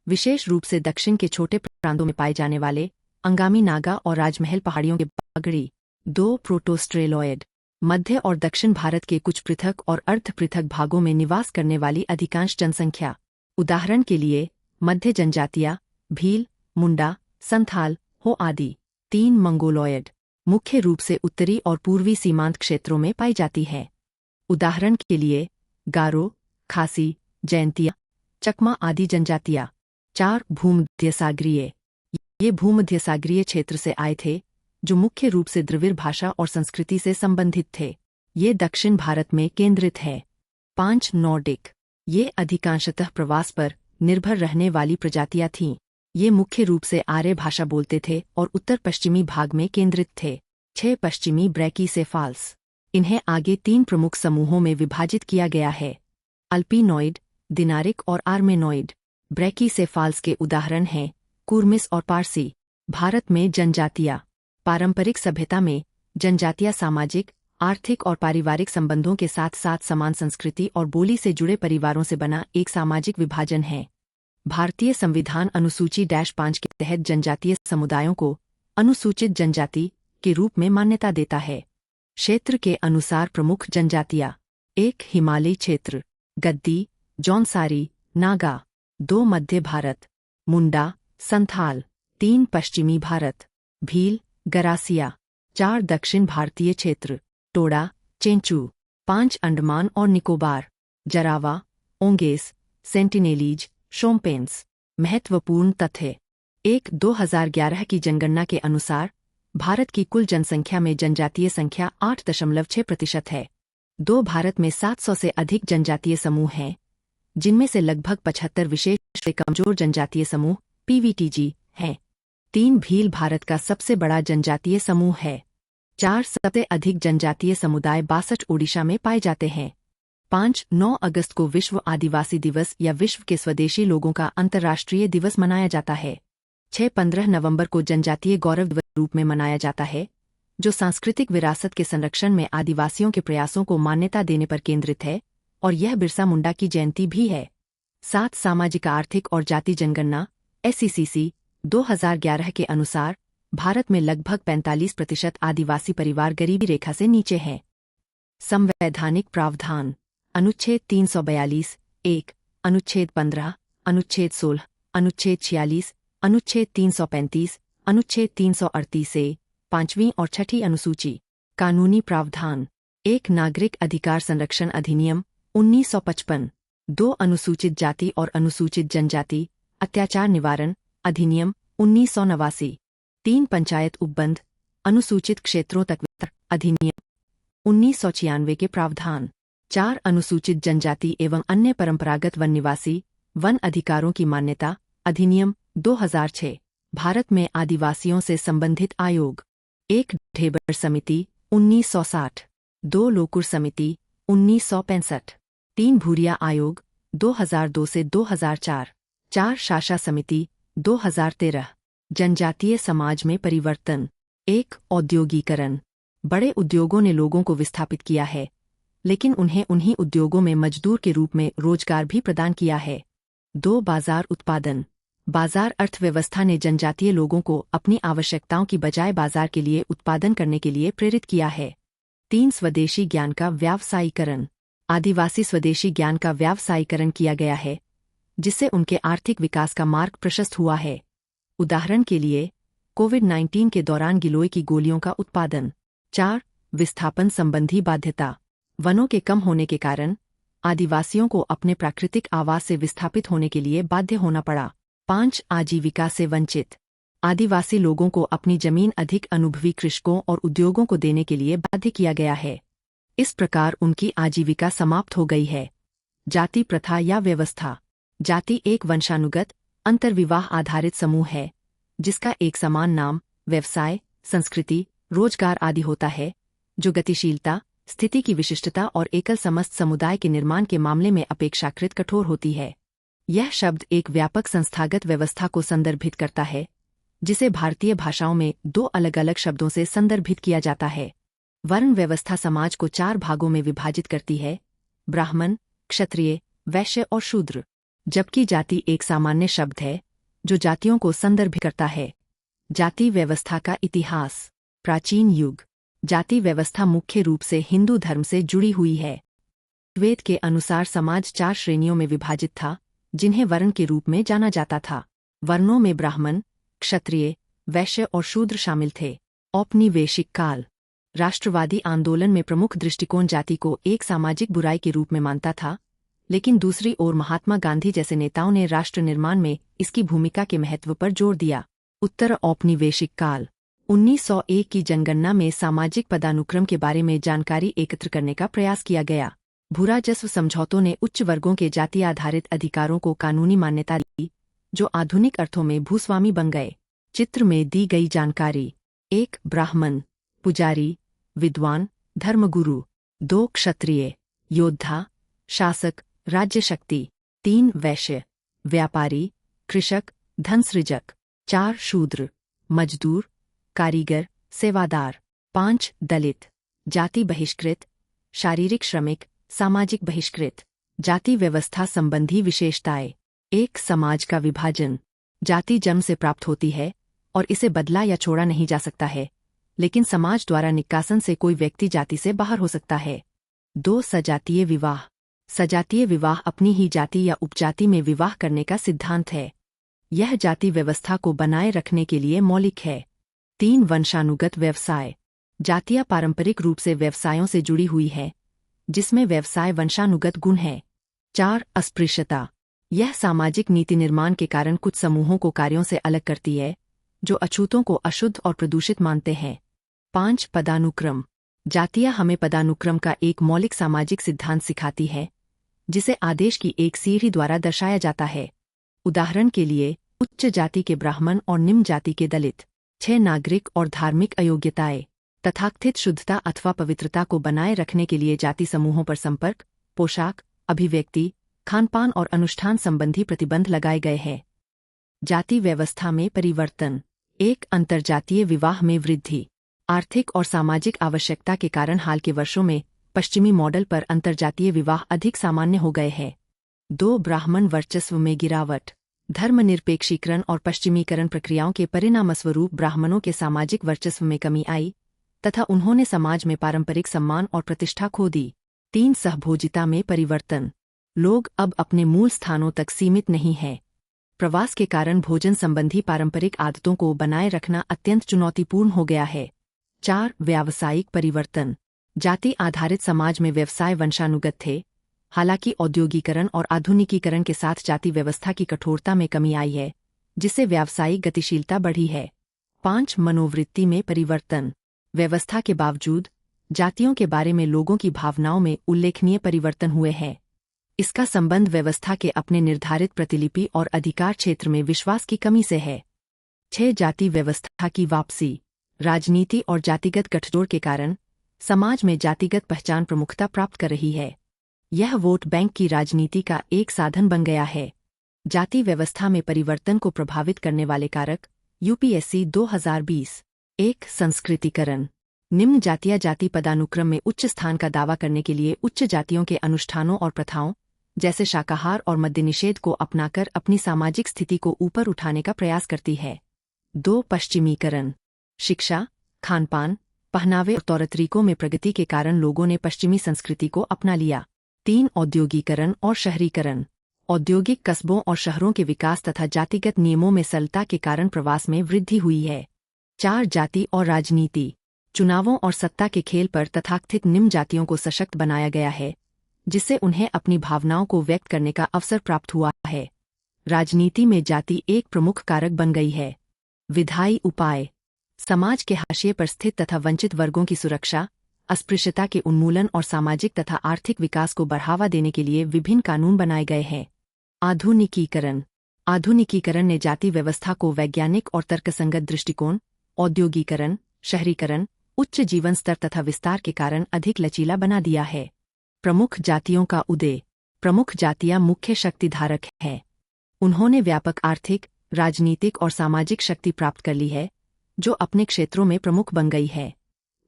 विशेष रूप से दक्षिण के छोटे प्रांतों में पाए जाने वाले, अंगामी नागा और राजमहल पहाड़ियों के पगड़ी। 2. प्रोटोस्ट्रेलॉयड। मध्य और दक्षिण भारत के कुछ पृथक और अर्ध पृथक भागों में निवास करने वाली अधिकांश जनसंख्या। उदाहरण के लिए मध्य जनजातियां, भील, मुंडा, संथाल, हो आदि। 3. मंगोलॉयड। मुख्य रूप से उत्तरी और पूर्वी सीमांत क्षेत्रों में पाई जाती है। उदाहरण के लिए गारो, खासी, जयंतिया, चकमा आदि जनजातियां। 4. भूमध्यसागरीय। ये भूमध्यसागरीय क्षेत्र से आए थे, जो मुख्य रूप से द्रविड़ भाषा और संस्कृति से संबंधित थे। ये दक्षिण भारत में केंद्रित है। 5. नॉर्डिक। ये अधिकांशतः प्रवास पर निर्भर रहने वाली प्रजातियां थीं। ये मुख्य रूप से आर्य भाषा बोलते थे और उत्तर पश्चिमी भाग में केंद्रित थे। 6. पश्चिमी ब्रैकीसेफाल्स। इन्हें आगे 3 प्रमुख समूहों में विभाजित किया गया है: अल्पिनॉइड, दिनारिक और आर्मेनॉइड। ब्रैकीसेफाल्स के उदाहरण हैं कुर्मिस और पारसी। भारत में जनजातियां। पारंपरिक सभ्यता में जनजातियां सामाजिक, आर्थिक और पारिवारिक संबंधों के साथ साथ समान संस्कृति और बोली से जुड़े परिवारों से बना एक सामाजिक विभाजन है। भारतीय संविधान अनुसूची -5 के तहत जनजातीय समुदायों को अनुसूचित जनजाति के रूप में मान्यता देता है। क्षेत्र के अनुसार प्रमुख जनजातियां: 1. हिमालयी क्षेत्र, गद्दी, जौनसारी, नागा। 2. मध्य भारत, मुंडा, संथाल। 3. पश्चिमी भारत, भील, गरासिया। 4. दक्षिण भारतीय क्षेत्र, टोडा, चेंचू। 5. अंडमान और निकोबार, जरावा, ओंगेस, सेंटिनेलीज, शोम्पेन्स। महत्वपूर्ण तथ्य: 1. 2011 की जनगणना के अनुसार भारत की कुल जनसंख्या में जनजातीय संख्या 8.6% है। 2. भारत में 700 से अधिक जनजातीय समूह हैं, जिनमें से लगभग 75 विशेष से कमजोर जनजातीय समूह (पीवीटीजी) हैं। 3. भील भारत का सबसे बड़ा जनजातीय समूह है। 4. सबसे अधिक जनजातीय समुदाय 62 ओडिशा में पाए जाते हैं। 5. 9 अगस्त को विश्व आदिवासी दिवस या विश्व के स्वदेशी लोगों का अंतर्राष्ट्रीय दिवस मनाया जाता है। 6. 15 नवंबर को जनजातीय गौरव दिवस रूप में मनाया जाता है, जो सांस्कृतिक विरासत के संरक्षण में आदिवासियों के प्रयासों को मान्यता देने पर केंद्रित है, और यह बिरसा मुंडा की जयंती भी है। 7. सामाजिक आर्थिक और जाति जनगणना (SECC) 2011 के अनुसार भारत में लगभग 45% आदिवासी परिवार गरीबी रेखा से नीचे हैं। संवैधानिक प्रावधान: अनुच्छेद 342, 1, अनुच्छेद 15, अनुच्छेद 16, अनुच्छेद 46, अनुच्छेद 335, अनुच्छेद 338 से 5वीं और 6ठी अनुसूची। कानूनी प्रावधान: 1. नागरिक अधिकार संरक्षण अधिनियम 1955। 2. अनुसूचित जाति और अनुसूचित जनजाति अत्याचार निवारण अधिनियम 1989। 3. पंचायत उपबंध अनुसूचित क्षेत्रों तक विस्तार अधिनियम 1996 के प्रावधान। 4. अनुसूचित जनजाति एवं अन्य परंपरागत वन निवासी वन अधिकारों की मान्यता अधिनियम 2006। भारत में आदिवासियों से संबंधित आयोग: 1. ढेबर समिति 1960। 2. लोकुर समिति 1965। 3. भूरिया आयोग 2002 से 2004। 4. शासा समिति 2013। जनजातीय समाज में परिवर्तन: 1. औद्योगीकरण: बड़े उद्योगों ने लोगों को विस्थापित किया है, लेकिन उन्हें उन्हीं उद्योगों में मजदूर के रूप में रोजगार भी प्रदान किया है। 2. बाजार उत्पादन: बाजार अर्थव्यवस्था ने जनजातीय लोगों को अपनी आवश्यकताओं की बजाय बाजार के लिए उत्पादन करने के लिए प्रेरित किया है। 3. स्वदेशी ज्ञान का व्यावसायीकरण: आदिवासी स्वदेशी ज्ञान का व्यावसायीकरण किया गया है, जिससे उनके आर्थिक विकास का मार्ग प्रशस्त हुआ है। उदाहरण के लिए कोविड-19 के दौरान गिलोय की गोलियों का उत्पादन। 4. विस्थापन संबंधी बाध्यता: वनों के कम होने के कारण आदिवासियों को अपने प्राकृतिक आवास से विस्थापित होने के लिए बाध्य होना पड़ा। 5. आजीविका से वंचित: आदिवासी लोगों को अपनी जमीन अधिक अनुभवी कृषकों और उद्योगों को देने के लिए बाध्य किया गया है। इस प्रकार उनकी आजीविका समाप्त हो गई है। जाति प्रथा या व्यवस्था: जाति एक वंशानुगत अंतर्विवाह आधारित समूह है, जिसका एक समान नाम, व्यवसाय, संस्कृति, रोजगार आदि होता है, जो गतिशीलता, स्थिति की विशिष्टता और एकल समस्त समुदाय के निर्माण के मामले में अपेक्षाकृत कठोर होती है। यह शब्द एक व्यापक संस्थागत व्यवस्था को संदर्भित करता है, जिसे भारतीय भाषाओं में दो अलग अलग शब्दों से संदर्भित किया जाता है। वर्ण व्यवस्था समाज को 4 भागों में विभाजित करती है: ब्राह्मण, क्षत्रिय, वैश्य और शूद्र। जबकि जाति एक सामान्य शब्द है जो जातियों को संदर्भित करता है। जाति व्यवस्था का इतिहास। प्राचीन युग। जाति व्यवस्था मुख्य रूप से हिंदू धर्म से जुड़ी हुई है। वेद के अनुसार समाज 4 श्रेणियों में विभाजित था, जिन्हें वर्ण के रूप में जाना जाता था। वर्णों में ब्राह्मण, क्षत्रिय, वैश्य और शूद्र शामिल थे। औपनिवेशिक काल। राष्ट्रवादी आंदोलन में प्रमुख दृष्टिकोण जाति को एक सामाजिक बुराई के रूप में मानता था, लेकिन दूसरी ओर महात्मा गांधी जैसे नेताओं ने राष्ट्र निर्माण में इसकी भूमिका के महत्व पर जोर दिया। उत्तर औपनिवेशिक काल। 1901 की जनगणना में सामाजिक पदानुक्रम के बारे में जानकारी एकत्र करने का प्रयास किया गया। भूराजस्व समझौतों ने उच्च वर्गों के जाति आधारित अधिकारों को कानूनी मान्यता दी, जो आधुनिक अर्थों में भूस्वामी बन गए। चित्र में दी गई जानकारी: 1 ब्राह्मण, पुजारी, विद्वान, धर्मगुरु। 2 क्षत्रिय, योद्धा, शासक, राज्य शक्ति। 3 वैश्य, व्यापारी, कृषक, धन सृजक। 4 शूद्र, मजदूर, कारीगर, सेवादार। 5 दलित, जाति बहिष्कृत, शारीरिक श्रमिक, सामाजिक बहिष्कृत। जाति व्यवस्था संबंधी विशेषताएं। 1 समाज का विभाजन। जाति जन्म से प्राप्त होती है और इसे बदला या छोड़ा नहीं जा सकता है, लेकिन समाज द्वारा निष्कासन से कोई व्यक्ति जाति से बाहर हो सकता है। 2 सजातीय विवाह। सजातीय विवाह अपनी ही जाति या उपजाति में विवाह करने का सिद्धांत है। यह जाति व्यवस्था को बनाए रखने के लिए मौलिक है। 3 वंशानुगत व्यवसाय। जातियां पारंपरिक रूप से व्यवसायों से जुड़ी हुई है, जिसमें व्यवसाय वंशानुगत गुण है। 4 अस्पृश्यता। यह सामाजिक नीति निर्माण के कारण कुछ समूहों को कार्यों से अलग करती है, जो अछूतों को अशुद्ध और प्रदूषित मानते हैं। 5 पदानुक्रम। जातियां हमें पदानुक्रम का एक मौलिक सामाजिक सिद्धांत सिखाती है, जिसे आदेश की एक सीढ़ी द्वारा दर्शाया जाता है। उदाहरण के लिए, उच्च जाति के ब्राह्मण और निम्न जाति के दलित। 6 नागरिक और धार्मिक अयोग्यताएं। तथाकथित शुद्धता अथवा पवित्रता को बनाए रखने के लिए जाति समूहों पर संपर्क, पोशाक, अभिव्यक्ति, खानपान और अनुष्ठान संबंधी प्रतिबंध लगाए गए हैं। जाति व्यवस्था में परिवर्तन। 1 अंतर्जातीय विवाह में वृद्धि। आर्थिक और सामाजिक आवश्यकता के कारण हाल के वर्षों में पश्चिमी मॉडल पर अंतर्जातीय विवाह अधिक सामान्य हो गए हैं। 2 ब्राह्मण वर्चस्व में गिरावट। धर्मनिरपेक्षीकरण और पश्चिमीकरण प्रक्रियाओं के परिणामस्वरूप ब्राह्मणों के सामाजिक वर्चस्व में कमी आई तथा उन्होंने समाज में पारंपरिक सम्मान और प्रतिष्ठा खो दी। 3 सहभोजिता में परिवर्तन। लोग अब अपने मूल स्थानों तक सीमित नहीं हैं। प्रवास के कारण भोजन संबंधी पारंपरिक आदतों को बनाए रखना अत्यंत चुनौतीपूर्ण हो गया है। 4 व्यावसायिक परिवर्तन। जाति आधारित समाज में व्यवसाय वंशानुगत थे, हालांकि औद्योगिकरण और आधुनिकीकरण के साथ जाति व्यवस्था की कठोरता में कमी आई है, जिससे व्यावसायिक गतिशीलता बढ़ी है। 5 मनोवृत्ति में परिवर्तन। व्यवस्था के बावजूद जातियों के बारे में लोगों की भावनाओं में उल्लेखनीय परिवर्तन हुए हैं। इसका संबंध व्यवस्था के अपने निर्धारित प्रतिलिपि और अधिकार क्षेत्र में विश्वास की कमी से है। 6 जाति व्यवस्था की वापसी। राजनीति और जातिगत गठजोड़ के कारण समाज में जातिगत पहचान प्रमुखता प्राप्त कर रही है। यह वोट बैंक की राजनीति का एक साधन बन गया है। जाति व्यवस्था में परिवर्तन को प्रभावित करने वाले कारक। यूपीएससी 2020। 1 संस्कृतिकरण। निम्न जातियां जाति पदानुक्रम में उच्च स्थान का दावा करने के लिए उच्च जातियों के अनुष्ठानों और प्रथाओं, जैसे शाकाहार और मद्य निषेध को अपनाकर अपनी सामाजिक स्थिति को ऊपर उठाने का प्रयास करती है। 2 पश्चिमीकरण। शिक्षा, खानपान, पहनावे और तौर तरीकों में प्रगति के कारण लोगों ने पश्चिमी संस्कृति को अपना लिया। 3 औद्योगिकरण और शहरीकरण। औद्योगिक कस्बों और शहरों के विकास तथा जातिगत नियमों में सरलता के कारण प्रवास में वृद्धि हुई है। 4 जाति और राजनीति। चुनावों और सत्ता के खेल पर तथाकथित निम्न जातियों को सशक्त बनाया गया है, जिससे उन्हें अपनी भावनाओं को व्यक्त करने का अवसर प्राप्त हुआ है। राजनीति में जाति एक प्रमुख कारक बन गई है। विधायी उपाय। समाज के हाशिए पर स्थित तथा वंचित वर्गों की सुरक्षा, अस्पृश्यता के उन्मूलन और सामाजिक तथा आर्थिक विकास को बढ़ावा देने के लिए विभिन्न कानून बनाए गए हैं। आधुनिकीकरण। आधुनिकीकरण ने जाति व्यवस्था को वैज्ञानिक और तर्कसंगत दृष्टिकोण, औद्योगिकरण, शहरीकरण, उच्च जीवन स्तर तथा विस्तार के कारण अधिक लचीला बना दिया है। प्रमुख जातियों का उदय। प्रमुख जातियां मुख्य शक्तिधारक हैं। उन्होंने व्यापक आर्थिक, राजनीतिक और सामाजिक शक्ति प्राप्त कर ली है, जो अपने क्षेत्रों में प्रमुख बन गई है।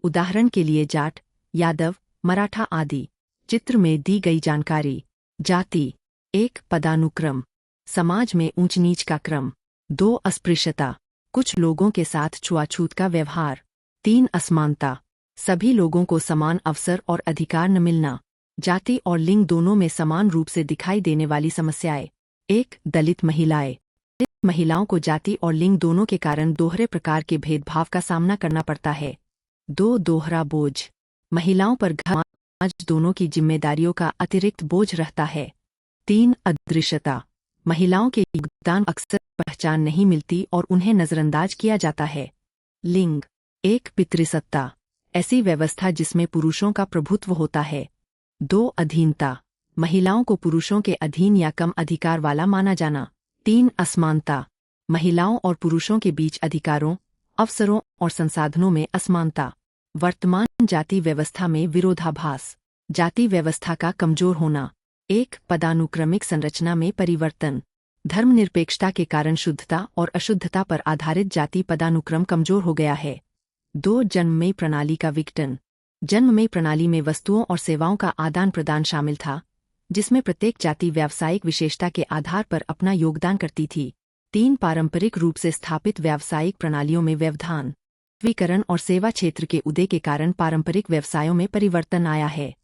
उदाहरण के लिए जाट, यादव, मराठा आदि। चित्र में दी गई जानकारी। जाति। 1. पदानुक्रम, समाज में ऊंच नीच का क्रम। 2. अस्पृश्यता, कुछ लोगों के साथ छुआछूत का व्यवहार। 3. असमानता, सभी लोगों को समान अवसर और अधिकार न मिलना। जाति और लिंग दोनों में समान रूप से दिखाई देने वाली समस्याएं। 1. दलित महिलाएं। दलित महिलाओं को जाति और लिंग दोनों के कारण दोहरे प्रकार के भेदभाव का सामना करना पड़ता है। 2. दोहरा बोझ, महिलाओं पर घर समाज दोनों की जिम्मेदारियों का अतिरिक्त बोझ रहता है। 3. अदृश्यता, महिलाओं के योगदान अक्सर पहचान नहीं मिलती और उन्हें नजरअंदाज किया जाता है। लिंग। 1. पितृसत्ता, ऐसी व्यवस्था जिसमें पुरुषों का प्रभुत्व होता है। 2. अधीनता, महिलाओं को पुरुषों के अधीन या कम अधिकार वाला माना जाना। 3. असमानता, महिलाओं और पुरुषों के बीच अधिकारों, अवसरों और संसाधनों में असमानता। वर्तमान जाति व्यवस्था में विरोधाभास। जाति व्यवस्था का कमजोर होना। 1. पदानुक्रमिक संरचना में परिवर्तन, धर्मनिरपेक्षता के कारण शुद्धता और अशुद्धता पर आधारित जाति पदानुक्रम कमजोर हो गया है। 2. जन्ममयी प्रणाली का विघटन, जन्ममयी प्रणाली में वस्तुओं और सेवाओं का आदान प्रदान शामिल था, जिसमें प्रत्येक जाति व्यावसायिक विशेषता के आधार पर अपना योगदान करती थी। 3. पारंपरिक रूप से स्थापित व्यावसायिक प्रणालियों में व्यवधान, विकरण और सेवा क्षेत्र के उदय के कारण पारंपरिक व्यवसायों में परिवर्तन आया है।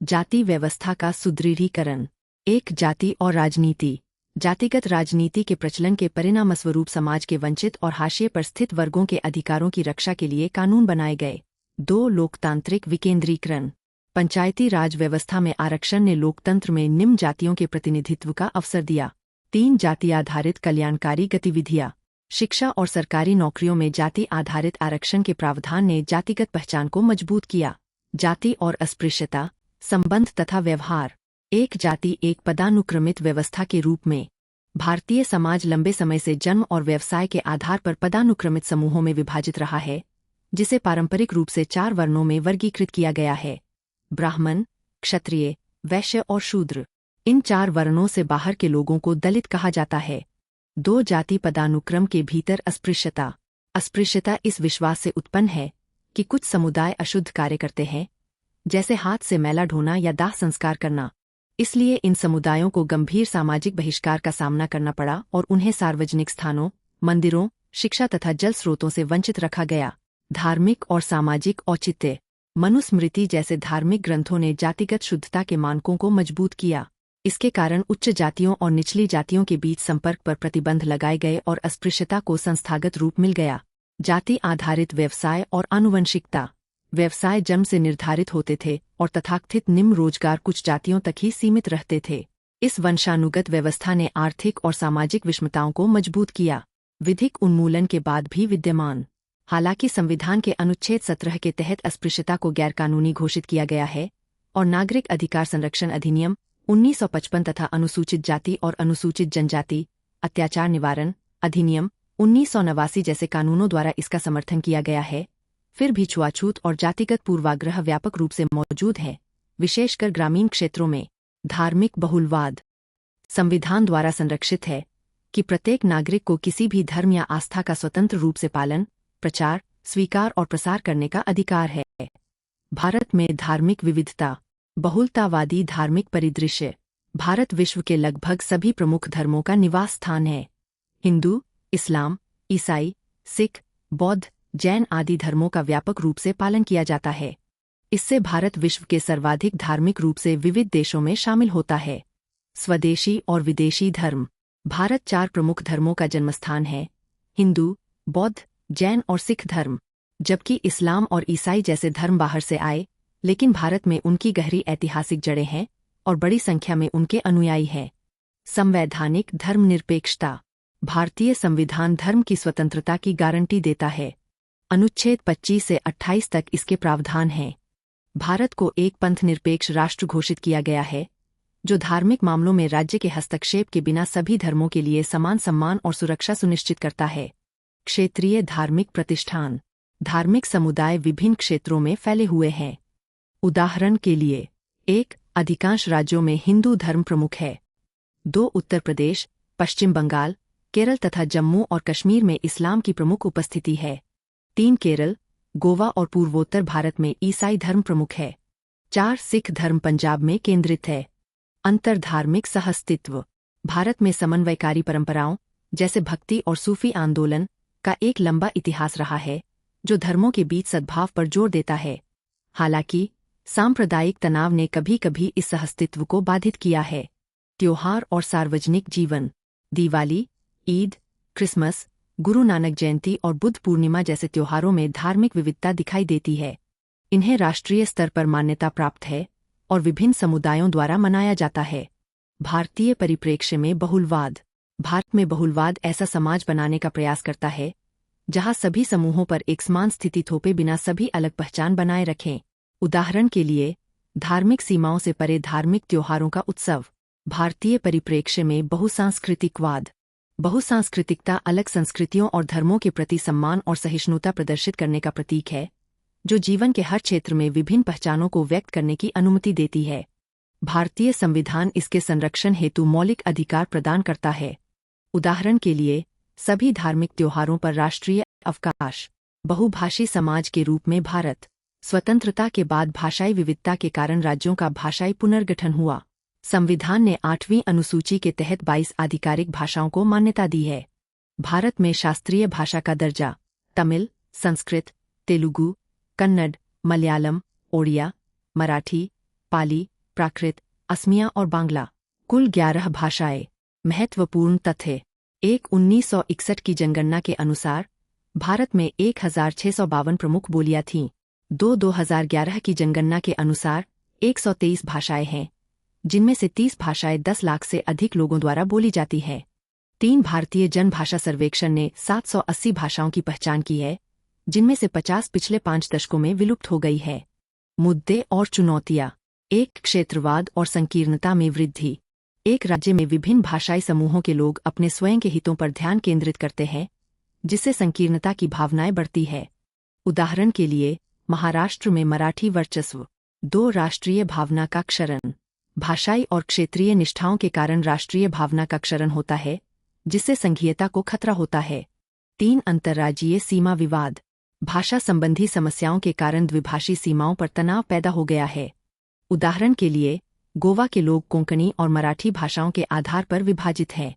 जाति व्यवस्था का सुदृढ़ीकरण। 1. जाति और राजनीति, जातिगत राजनीति के प्रचलन के परिणामस्वरूप समाज के वंचित और हाशिए पर स्थित वर्गों के अधिकारों की रक्षा के लिए कानून बनाए गए। 2. लोकतांत्रिक विकेंद्रीकरण, पंचायती राज व्यवस्था में आरक्षण ने लोकतंत्र में निम्न जातियों के प्रतिनिधित्व का अवसर दिया। 3. जाति आधारित कल्याणकारी गतिविधियां, शिक्षा और सरकारी नौकरियों में जाति आधारित आरक्षण के प्रावधान ने जातिगत पहचान को मजबूत किया। जाति और अस्पृश्यता, संबंध तथा व्यवहार। 1. जाति एक पदानुक्रमित व्यवस्था के रूप में, भारतीय समाज लंबे समय से जन्म और व्यवसाय के आधार पर पदानुक्रमित समूहों में विभाजित रहा है, जिसे पारंपरिक रूप से 4 वर्णों में वर्गीकृत किया गया है: ब्राह्मण, क्षत्रिय, वैश्य और शूद्र। इन 4 वर्णों से बाहर के लोगों को दलित कहा जाता है। 2. जाति पदानुक्रम के भीतर अस्पृश्यता, अस्पृश्यता इस विश्वास से उत्पन्न है कि कुछ समुदाय अशुद्ध कार्य करते हैं, जैसे हाथ से मैला ढोना या दाह संस्कार करना, इसलिए इन समुदायों को गंभीर सामाजिक बहिष्कार का सामना करना पड़ा और उन्हें सार्वजनिक स्थानों, मंदिरों, शिक्षा तथा जल स्रोतों से वंचित रखा गया। धार्मिक और सामाजिक औचित्य, मनुस्मृति जैसे धार्मिक ग्रंथों ने जातिगत शुद्धता के मानकों को मजबूत किया। इसके कारण उच्च जातियों और निचली जातियों के बीच संपर्क पर प्रतिबंध लगाए गए और अस्पृश्यता को संस्थागत रूप मिल गया। जाति आधारित व्यवसाय और आनुवंशिकता, व्यवसाय जन्म से निर्धारित होते थे और तथाकथित निम्न रोजगार कुछ जातियों तक ही सीमित रहते थे। इस वंशानुगत व्यवस्था ने आर्थिक और सामाजिक विषमताओं को मजबूत किया। विधिक उन्मूलन के बाद भी विद्यमान, हालांकि संविधान के अनुच्छेद 17 के तहत अस्पृश्यता को गैरकानूनी घोषित किया गया है और नागरिक अधिकार संरक्षण अधिनियम 1955 तथा अनुसूचित जाति और अनुसूचित जनजाति अत्याचार निवारण अधिनियम 1989 जैसे कानूनों द्वारा इसका समर्थन किया गया है, फिर भी छुआछूत और जातिगत पूर्वाग्रह व्यापक रूप से मौजूद है, विशेषकर ग्रामीण क्षेत्रों में। धार्मिक बहुलवाद, संविधान द्वारा संरक्षित है कि प्रत्येक नागरिक को किसी भी धर्म या आस्था का स्वतंत्र रूप से पालन, प्रचार, स्वीकार और प्रसार करने का अधिकार है। भारत में धार्मिक विविधता, बहुलतावादी धार्मिक परिदृश्य। भारत विश्व के लगभग सभी प्रमुख धर्मों का निवास स्थान है। हिंदू, इस्लाम, ईसाई, सिख, बौद्ध, जैन आदि धर्मों का व्यापक रूप से पालन किया जाता है। इससे भारत विश्व के सर्वाधिक धार्मिक रूप से विविध देशों में शामिल होता है। स्वदेशी और विदेशी धर्म, भारत 4 प्रमुख धर्मों का जन्मस्थान है: हिंदू, बौद्ध, जैन और सिख धर्म, जबकि इस्लाम और ईसाई जैसे धर्म बाहर से आए, लेकिन भारत में उनकी गहरी ऐतिहासिक जड़ें हैं और बड़ी संख्या में उनके अनुयायी हैं। संवैधानिक धर्मनिरपेक्षता, भारतीय संविधान धर्म की स्वतंत्रता की गारंटी देता है। अनुच्छेद 25 से 28 तक इसके प्रावधान हैं। भारत को एक पंथ निरपेक्ष राष्ट्र घोषित किया गया है, जो धार्मिक मामलों में राज्य के हस्तक्षेप के बिना सभी धर्मों के लिए समान सम्मान और सुरक्षा सुनिश्चित करता है। क्षेत्रीय धार्मिक प्रतिष्ठान, धार्मिक समुदाय विभिन्न क्षेत्रों में फैले हुए हैं। उदाहरण के लिए, 1. अधिकांश राज्यों में हिंदू धर्म प्रमुख है। 2. उत्तर प्रदेश, पश्चिम बंगाल, केरल तथा जम्मू और कश्मीर में इस्लाम की प्रमुख उपस्थिति है। 3 केरल, गोवा और पूर्वोत्तर भारत में ईसाई धर्म प्रमुख है। 4 सिख धर्म पंजाब में केंद्रित है। अंतर्धार्मिक सहअस्तित्व। भारत में समन्वयकारी परंपराओं जैसे भक्ति और सूफी आंदोलन का एक लंबा इतिहास रहा है, जो धर्मों के बीच सद्भाव पर जोर देता है। हालांकि सांप्रदायिक तनाव ने कभी कभी इस सहअस्तित्व को बाधित किया है। त्योहार और सार्वजनिक जीवन। दिवाली, ईद, क्रिसमस, गुरु नानक जयंती और बुद्ध पूर्णिमा जैसे त्योहारों में धार्मिक विविधता दिखाई देती है। इन्हें राष्ट्रीय स्तर पर मान्यता प्राप्त है और विभिन्न समुदायों द्वारा मनाया जाता है। भारतीय परिप्रेक्ष्य में बहुलवाद। भारत में बहुलवाद ऐसा समाज बनाने का प्रयास करता है जहां सभी समूहों पर एक समान स्थिति थोपे बिना सभी अलग पहचान बनाए रखें। उदाहरण के लिए, धार्मिक सीमाओं से परे धार्मिक त्योहारों का उत्सव। भारतीय परिप्रेक्ष्य में बहुसांस्कृतिकवाद। बहुसांस्कृतिकता अलग संस्कृतियों और धर्मों के प्रति सम्मान और सहिष्णुता प्रदर्शित करने का प्रतीक है, जो जीवन के हर क्षेत्र में विभिन्न पहचानों को व्यक्त करने की अनुमति देती है। भारतीय संविधान इसके संरक्षण हेतु मौलिक अधिकार प्रदान करता है। उदाहरण के लिए, सभी धार्मिक त्योहारों पर राष्ट्रीय अवकाश। बहुभाषी समाज के रूप में भारत। स्वतंत्रता के बाद भाषाई विविधता के कारण राज्यों का भाषाई पुनर्गठन हुआ। संविधान ने 8वीं अनुसूची के तहत 22 आधिकारिक भाषाओं को मान्यता दी है। भारत में शास्त्रीय भाषा का दर्जा तमिल, संस्कृत, तेलुगु, कन्नड़, मलयालम, ओडिया, मराठी, पाली, प्राकृत, असमिया और बांग्ला। कुल 11 भाषाएं। महत्वपूर्ण तथ्य। 1961 की जनगणना के अनुसार भारत में 1652 प्रमुख बोलियां थीं। 2011 की जनगणना के अनुसार 123 भाषाएं हैं, जिनमें से 30 भाषाएं 10 लाख से अधिक लोगों द्वारा बोली जाती है। 3 भारतीय जनभाषा सर्वेक्षण ने 780 भाषाओं की पहचान की है, जिनमें से 50 पिछले 5 दशकों में विलुप्त हो गई है। मुद्दे और चुनौतियां। 1 क्षेत्रवाद और संकीर्णता में वृद्धि। एक राज्य में विभिन्न भाषाई समूहों के लोग अपने स्वयं के हितों पर ध्यान केंद्रित करते हैं, जिससे संकीर्णता की भावनाएं बढ़ती है। उदाहरण के लिए, महाराष्ट्र में मराठी वर्चस्व। 2 राष्ट्रीय भावना का क्षरण। भाषाई और क्षेत्रीय निष्ठाओं के कारण राष्ट्रीय भावना का क्षरण होता है, जिससे संघीयता को खतरा होता है। 3 अंतर्राज्यीय सीमा विवाद। भाषा संबंधी समस्याओं के कारण द्विभाषी सीमाओं पर तनाव पैदा हो गया है। उदाहरण के लिए, गोवा के लोग कोंकणी और मराठी भाषाओं के आधार पर विभाजित हैं।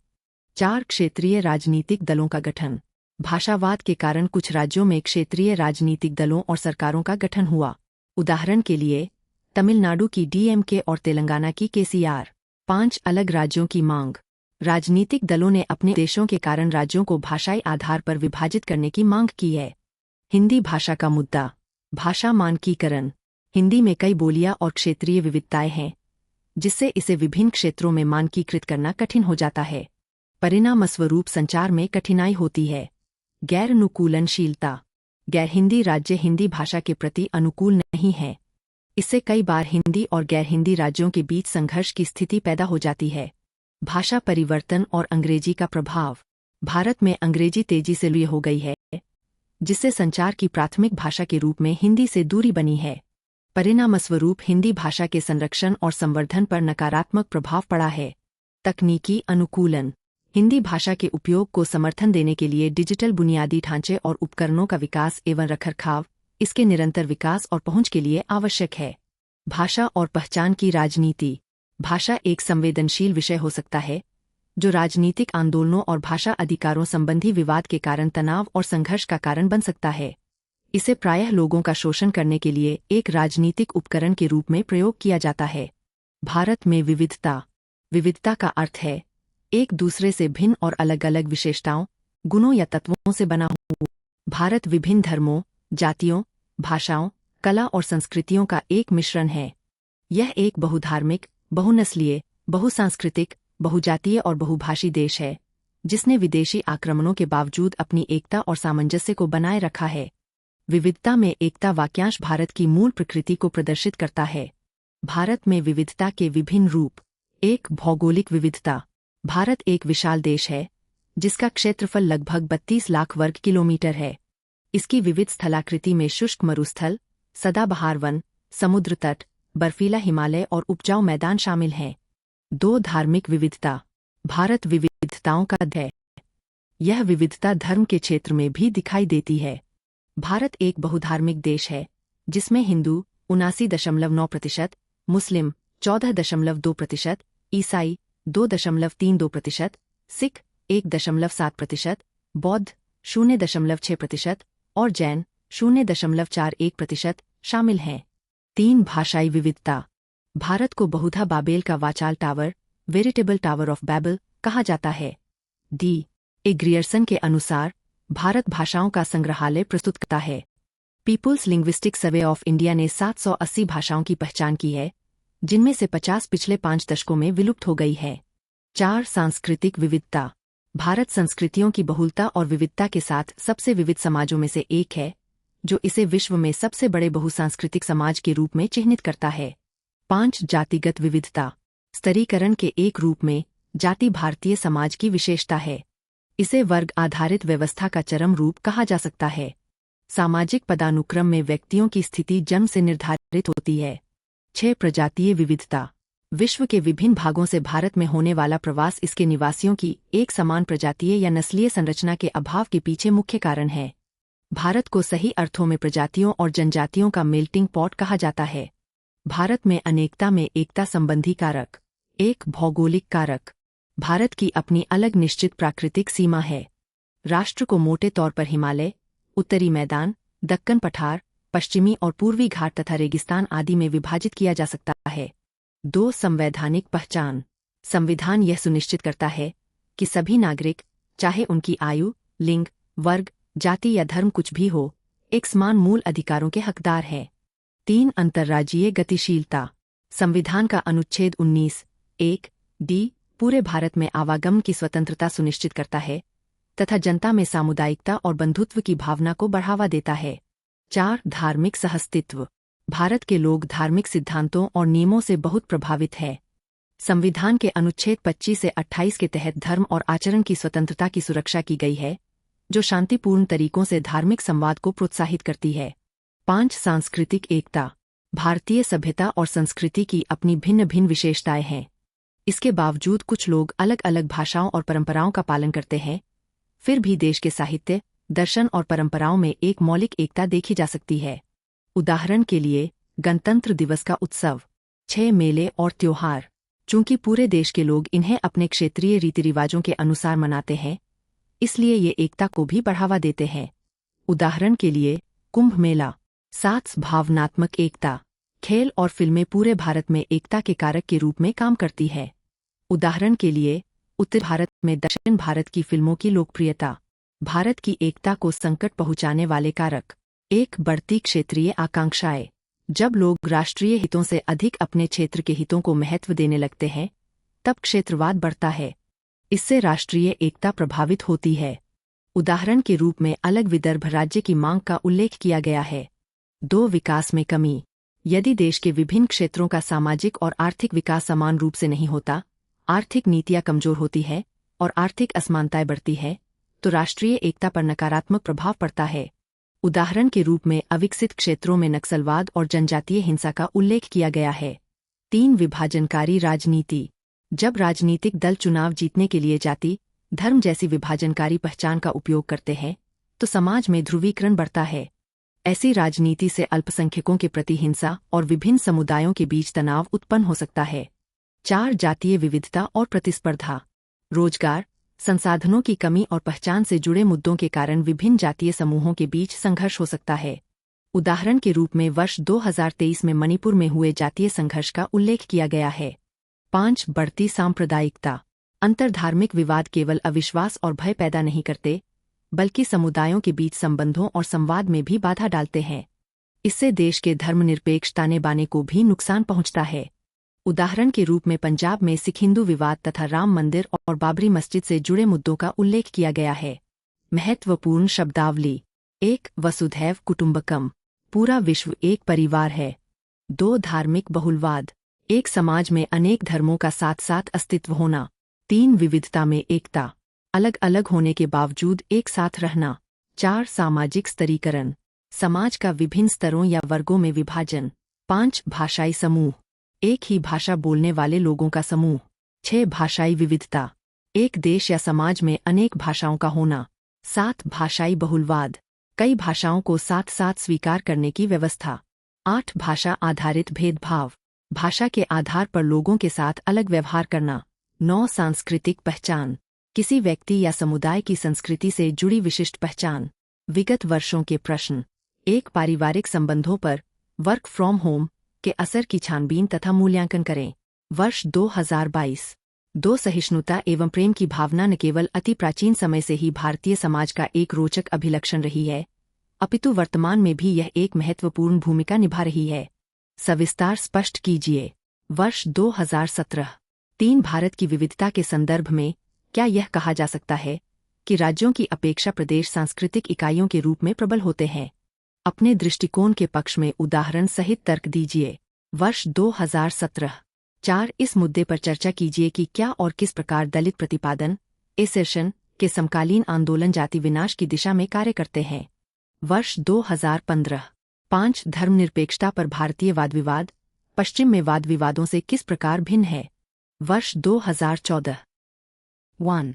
4 क्षेत्रीय राजनीतिक दलों का गठन। भाषावाद के कारण कुछ राज्यों में क्षेत्रीय राजनीतिक दलों और सरकारों का गठन हुआ। उदाहरण के लिए, तमिलनाडु की डीएमके और तेलंगाना की केसीआर। 5 अलग राज्यों की मांग। राजनीतिक दलों ने अपने देशों के कारण राज्यों को भाषाई आधार पर विभाजित करने की मांग की है। हिंदी भाषा का मुद्दा। भाषा मानकीकरण। हिंदी में कई बोलियां और क्षेत्रीय विविधताएं हैं, जिससे इसे विभिन्न क्षेत्रों में मानकीकृत करना कठिन हो जाता है। परिणामस्वरूप संचार में कठिनाई होती है। गैर अनुकूलनशीलता। गैर हिंदी राज्य हिंदी भाषा के प्रति अनुकूल नहीं है। इससे कई बार हिंदी और गैर हिंदी राज्यों के बीच संघर्ष की स्थिति पैदा हो जाती है। भाषा परिवर्तन और अंग्रेजी का प्रभाव। भारत में अंग्रेजी तेजी से लोकप्रिय हो गई है, जिससे संचार की प्राथमिक भाषा के रूप में हिंदी से दूरी बनी है। परिणामस्वरूप हिंदी भाषा के संरक्षण और संवर्धन पर नकारात्मक प्रभाव पड़ा है। तकनीकी अनुकूलन। हिंदी भाषा के उपयोग को समर्थन देने के लिए डिजिटल बुनियादी ढांचे और उपकरणों का विकास एवं रखरखाव इसके निरंतर विकास और पहुंच के लिए आवश्यक है। भाषा और पहचान की राजनीति। भाषा एक संवेदनशील विषय हो सकता है, जो राजनीतिक आंदोलनों और भाषा अधिकारों संबंधी विवाद के कारण तनाव और संघर्ष का कारण बन सकता है। इसे प्रायः लोगों का शोषण करने के लिए एक राजनीतिक उपकरण के रूप में प्रयोग किया जाता है। भारत में विविधता। विविधता का अर्थ है एक दूसरे से भिन्न और अलग अलग विशेषताओं, गुणों या तत्वों से बना हुआ। भारत विभिन्न धर्मों, जातियों, भाषाओं, कला और संस्कृतियों का एक मिश्रण है। यह एक बहुधार्मिक, बहुनस्लीय, बहुसांस्कृतिक, बहुजातीय और बहुभाषी देश है, जिसने विदेशी आक्रमणों के बावजूद अपनी एकता और सामंजस्य को बनाए रखा है। विविधता में एकता वाक्यांश भारत की मूल प्रकृति को प्रदर्शित करता है। भारत में विविधता के विभिन्न रूप। 1 भौगोलिक विविधता। भारत एक विशाल देश है, जिसका क्षेत्रफल लगभग 32 लाख वर्ग किलोमीटर है। इसकी विविध स्थलाकृति में शुष्क मरुस्थल, सदाबहार वन, समुद्र तट, बर्फीला हिमालय और उपजाऊ मैदान शामिल हैं। 2 धार्मिक विविधता। भारत विविधताओं का देश है। यह विविधता धर्म के क्षेत्र में भी दिखाई देती है। भारत एक बहुधार्मिक देश है, जिसमें हिंदू 79.9%, मुस्लिम 14.2%, ईसाई 2.32%, सिख 1.7%, बौद्ध 0.6% और जैन 0.41% शामिल हैं। 3 भाषाई विविधता। भारत को बहुधा बाबेल का वाचाल tower, veritable tower of Babel कहा जाता है। ए ग्रियर्सन के अनुसार भारत भाषाओं का संग्रहालय प्रस्तुत करता है। People's Linguistic Survey of India ने 780 भाषाओं की पहचान की है, जिनमें से 50 पिछले 5 दशकों में विलुप्त हो गई है। 4 सांस्कृतिक विविधता। भारत संस्कृतियों की बहुलता और विविधता के साथ सबसे विविध समाजों में से एक है, जो इसे विश्व में सबसे बड़े बहुसांस्कृतिक समाज के रूप में चिह्नित करता है। 5 जातिगत विविधता। स्तरीकरण के एक रूप में जाति भारतीय समाज की विशेषता है। इसे वर्ग आधारित व्यवस्था का चरम रूप कहा जा सकता है। सामाजिक पदानुक्रम में व्यक्तियों की स्थिति जन्म से निर्धारित होती है। 6 प्रजातीय विविधता। विश्व के विभिन्न भागों से भारत में होने वाला प्रवास इसके निवासियों की एक समान प्रजातीय या नस्लीय संरचना के अभाव के पीछे मुख्य कारण है। भारत को सही अर्थों में प्रजातियों और जनजातियों का मेल्टिंग पॉट कहा जाता है। भारत में अनेकता में एकता संबंधी कारक। 1 भौगोलिक कारक। भारत की अपनी अलग निश्चित प्राकृतिक सीमा है। राष्ट्र को मोटे तौर पर हिमालय, उत्तरी मैदान, दक्कन पठार, पश्चिमी और पूर्वी घाट तथा रेगिस्तान आदि में विभाजित किया जा सकता है। 2 संवैधानिक पहचान। संविधान यह सुनिश्चित करता है कि सभी नागरिक, चाहे उनकी आयु, लिंग, वर्ग, जाति या धर्म कुछ भी हो, एक समान मूल अधिकारों के हकदार है। 3 अंतर्राज्यीय गतिशीलता। संविधान का अनुच्छेद 19(1) डी पूरे भारत में आवागमन की स्वतंत्रता सुनिश्चित करता है तथा जनता में सामुदायिकता और बंधुत्व की भावना को बढ़ावा देता है। 4 धार्मिक सहअस्तित्व। भारत के लोग धार्मिक सिद्धांतों और नियमों से बहुत प्रभावित है। संविधान के अनुच्छेद 25 से 28 के तहत धर्म और आचरण की स्वतंत्रता की सुरक्षा की गई है, जो शांतिपूर्ण तरीकों से धार्मिक संवाद को प्रोत्साहित करती है। 5 सांस्कृतिक एकता। भारतीय सभ्यता और संस्कृति की अपनी भिन्न भिन्न विशेषताएं हैं। इसके बावजूद कुछ लोग अलग अलग भाषाओं और परंपराओं का पालन करते हैं, फिर भी देश के साहित्य, दर्शन और परंपराओं में एक मौलिक एकता देखी जा सकती है। उदाहरण के लिए गणतंत्र दिवस का उत्सव, 6 मेले और त्योहार। चूंकि पूरे देश के लोग इन्हें अपने क्षेत्रीय रीति रिवाजों के अनुसार मनाते हैं, इसलिए ये एकता को भी बढ़ावा देते हैं। उदाहरण के लिए कुंभ मेला। 7 भावनात्मक एकता। खेल और फिल्में पूरे भारत में एकता के कारक के रूप में काम करती है। उदाहरण के लिए उत्तर भारत में दक्षिण भारत की फिल्मों की लोकप्रियता। भारत की एकता को संकट पहुंचाने वाले कारक। 1 बढ़ती क्षेत्रीय आकांक्षाएं। जब लोग राष्ट्रीय हितों से अधिक अपने क्षेत्र के हितों को महत्व देने लगते हैं, तब क्षेत्रवाद बढ़ता है। इससे राष्ट्रीय एकता प्रभावित होती है। उदाहरण के रूप में अलग विदर्भ राज्य की मांग का उल्लेख किया गया है। 2 विकास में कमी। यदि देश के विभिन्न क्षेत्रों का सामाजिक और आर्थिक विकास समान रूप से नहीं होता, आर्थिक नीतियां कमजोर होती है और आर्थिक असमानताएं बढ़ती है, तो राष्ट्रीय एकता पर नकारात्मक प्रभाव पड़ता है। उदाहरण के रूप में अविकसित क्षेत्रों में नक्सलवाद और जनजातीय हिंसा का उल्लेख किया गया है। 3 विभाजनकारी राजनीति। जब राजनीतिक दल चुनाव जीतने के लिए जाति, धर्म जैसी विभाजनकारी पहचान का उपयोग करते हैं, तो समाज में ध्रुवीकरण बढ़ता है। ऐसी राजनीति से अल्पसंख्यकों के प्रति हिंसा और विभिन्न समुदायों के बीच तनाव उत्पन्न हो सकता है। 4 जातीय विविधता और प्रतिस्पर्धा। रोजगार, संसाधनों की कमी और पहचान से जुड़े मुद्दों के कारण विभिन्न जातीय समूहों के बीच संघर्ष हो सकता है। उदाहरण के रूप में वर्ष 2023 में मणिपुर में हुए जातीय संघर्ष का उल्लेख किया गया है। 5 बढ़ती सांप्रदायिकता। अंतर्धार्मिक विवाद केवल अविश्वास और भय पैदा नहीं करते, बल्कि समुदायों के बीच संबंधों और संवाद में भी बाधा डालते हैं। इससे देश के धर्मनिरपेक्ष ताने बाने को भी नुकसान पहुंचता है। उदाहरण के रूप में पंजाब में सिख हिंदू विवाद तथा राम मंदिर और बाबरी मस्जिद से जुड़े मुद्दों का उल्लेख किया गया है। महत्वपूर्ण शब्दावली। 1 वसुधैव कुटुंबकम। पूरा विश्व एक परिवार है। 2 धार्मिक बहुलवाद। एक समाज में अनेक धर्मों का साथ साथ अस्तित्व होना। 3 विविधता में एकता। अलग अलग होने के बावजूद एक साथ रहना। 4 सामाजिक स्तरीकरण। समाज का विभिन्न स्तरों या वर्गों में विभाजन। 5 भाषाई समूह। एक ही भाषा बोलने वाले लोगों का समूह। 6 भाषाई विविधता। एक देश या समाज में अनेक भाषाओं का होना। 7 भाषाई बहुलवाद, कई भाषाओं को साथ साथ स्वीकार करने की व्यवस्था। 8 भाषा आधारित भेदभाव, भाषा के आधार पर लोगों के साथ अलग व्यवहार करना। 9 सांस्कृतिक पहचान, किसी व्यक्ति या समुदाय की संस्कृति से जुड़ी विशिष्ट पहचान। विगत वर्षों के प्रश्न। 1 पारिवारिक संबंधों पर वर्क फ्रॉम होम के असर की छानबीन तथा मूल्यांकन करें। वर्ष 2022। 2 सहिष्णुता एवं प्रेम की भावना न केवल अति प्राचीन समय से ही भारतीय समाज का एक रोचक अभिलक्षण रही है, अपितु वर्तमान में भी यह एक महत्वपूर्ण भूमिका निभा रही है। सविस्तार स्पष्ट कीजिए। वर्ष 2017। 3 भारत की विविधता के संदर्भ में क्या यह कहा जा सकता है कि राज्यों की अपेक्षा प्रदेश सांस्कृतिक इकाइयों के रूप में प्रबल होते हैं? अपने दृष्टिकोण के पक्ष में उदाहरण सहित तर्क दीजिए। वर्ष 2017। 4 इस मुद्दे पर चर्चा कीजिए कि क्या और किस प्रकार दलित प्रतिपादन एसेशन के समकालीन आंदोलन जाति विनाश की दिशा में कार्य करते हैं। वर्ष 2015। 5 धर्मनिरपेक्षता पर भारतीय वाद विवाद पश्चिम में वाद विवादों से किस प्रकार भिन्न है। वर्ष 2014। 1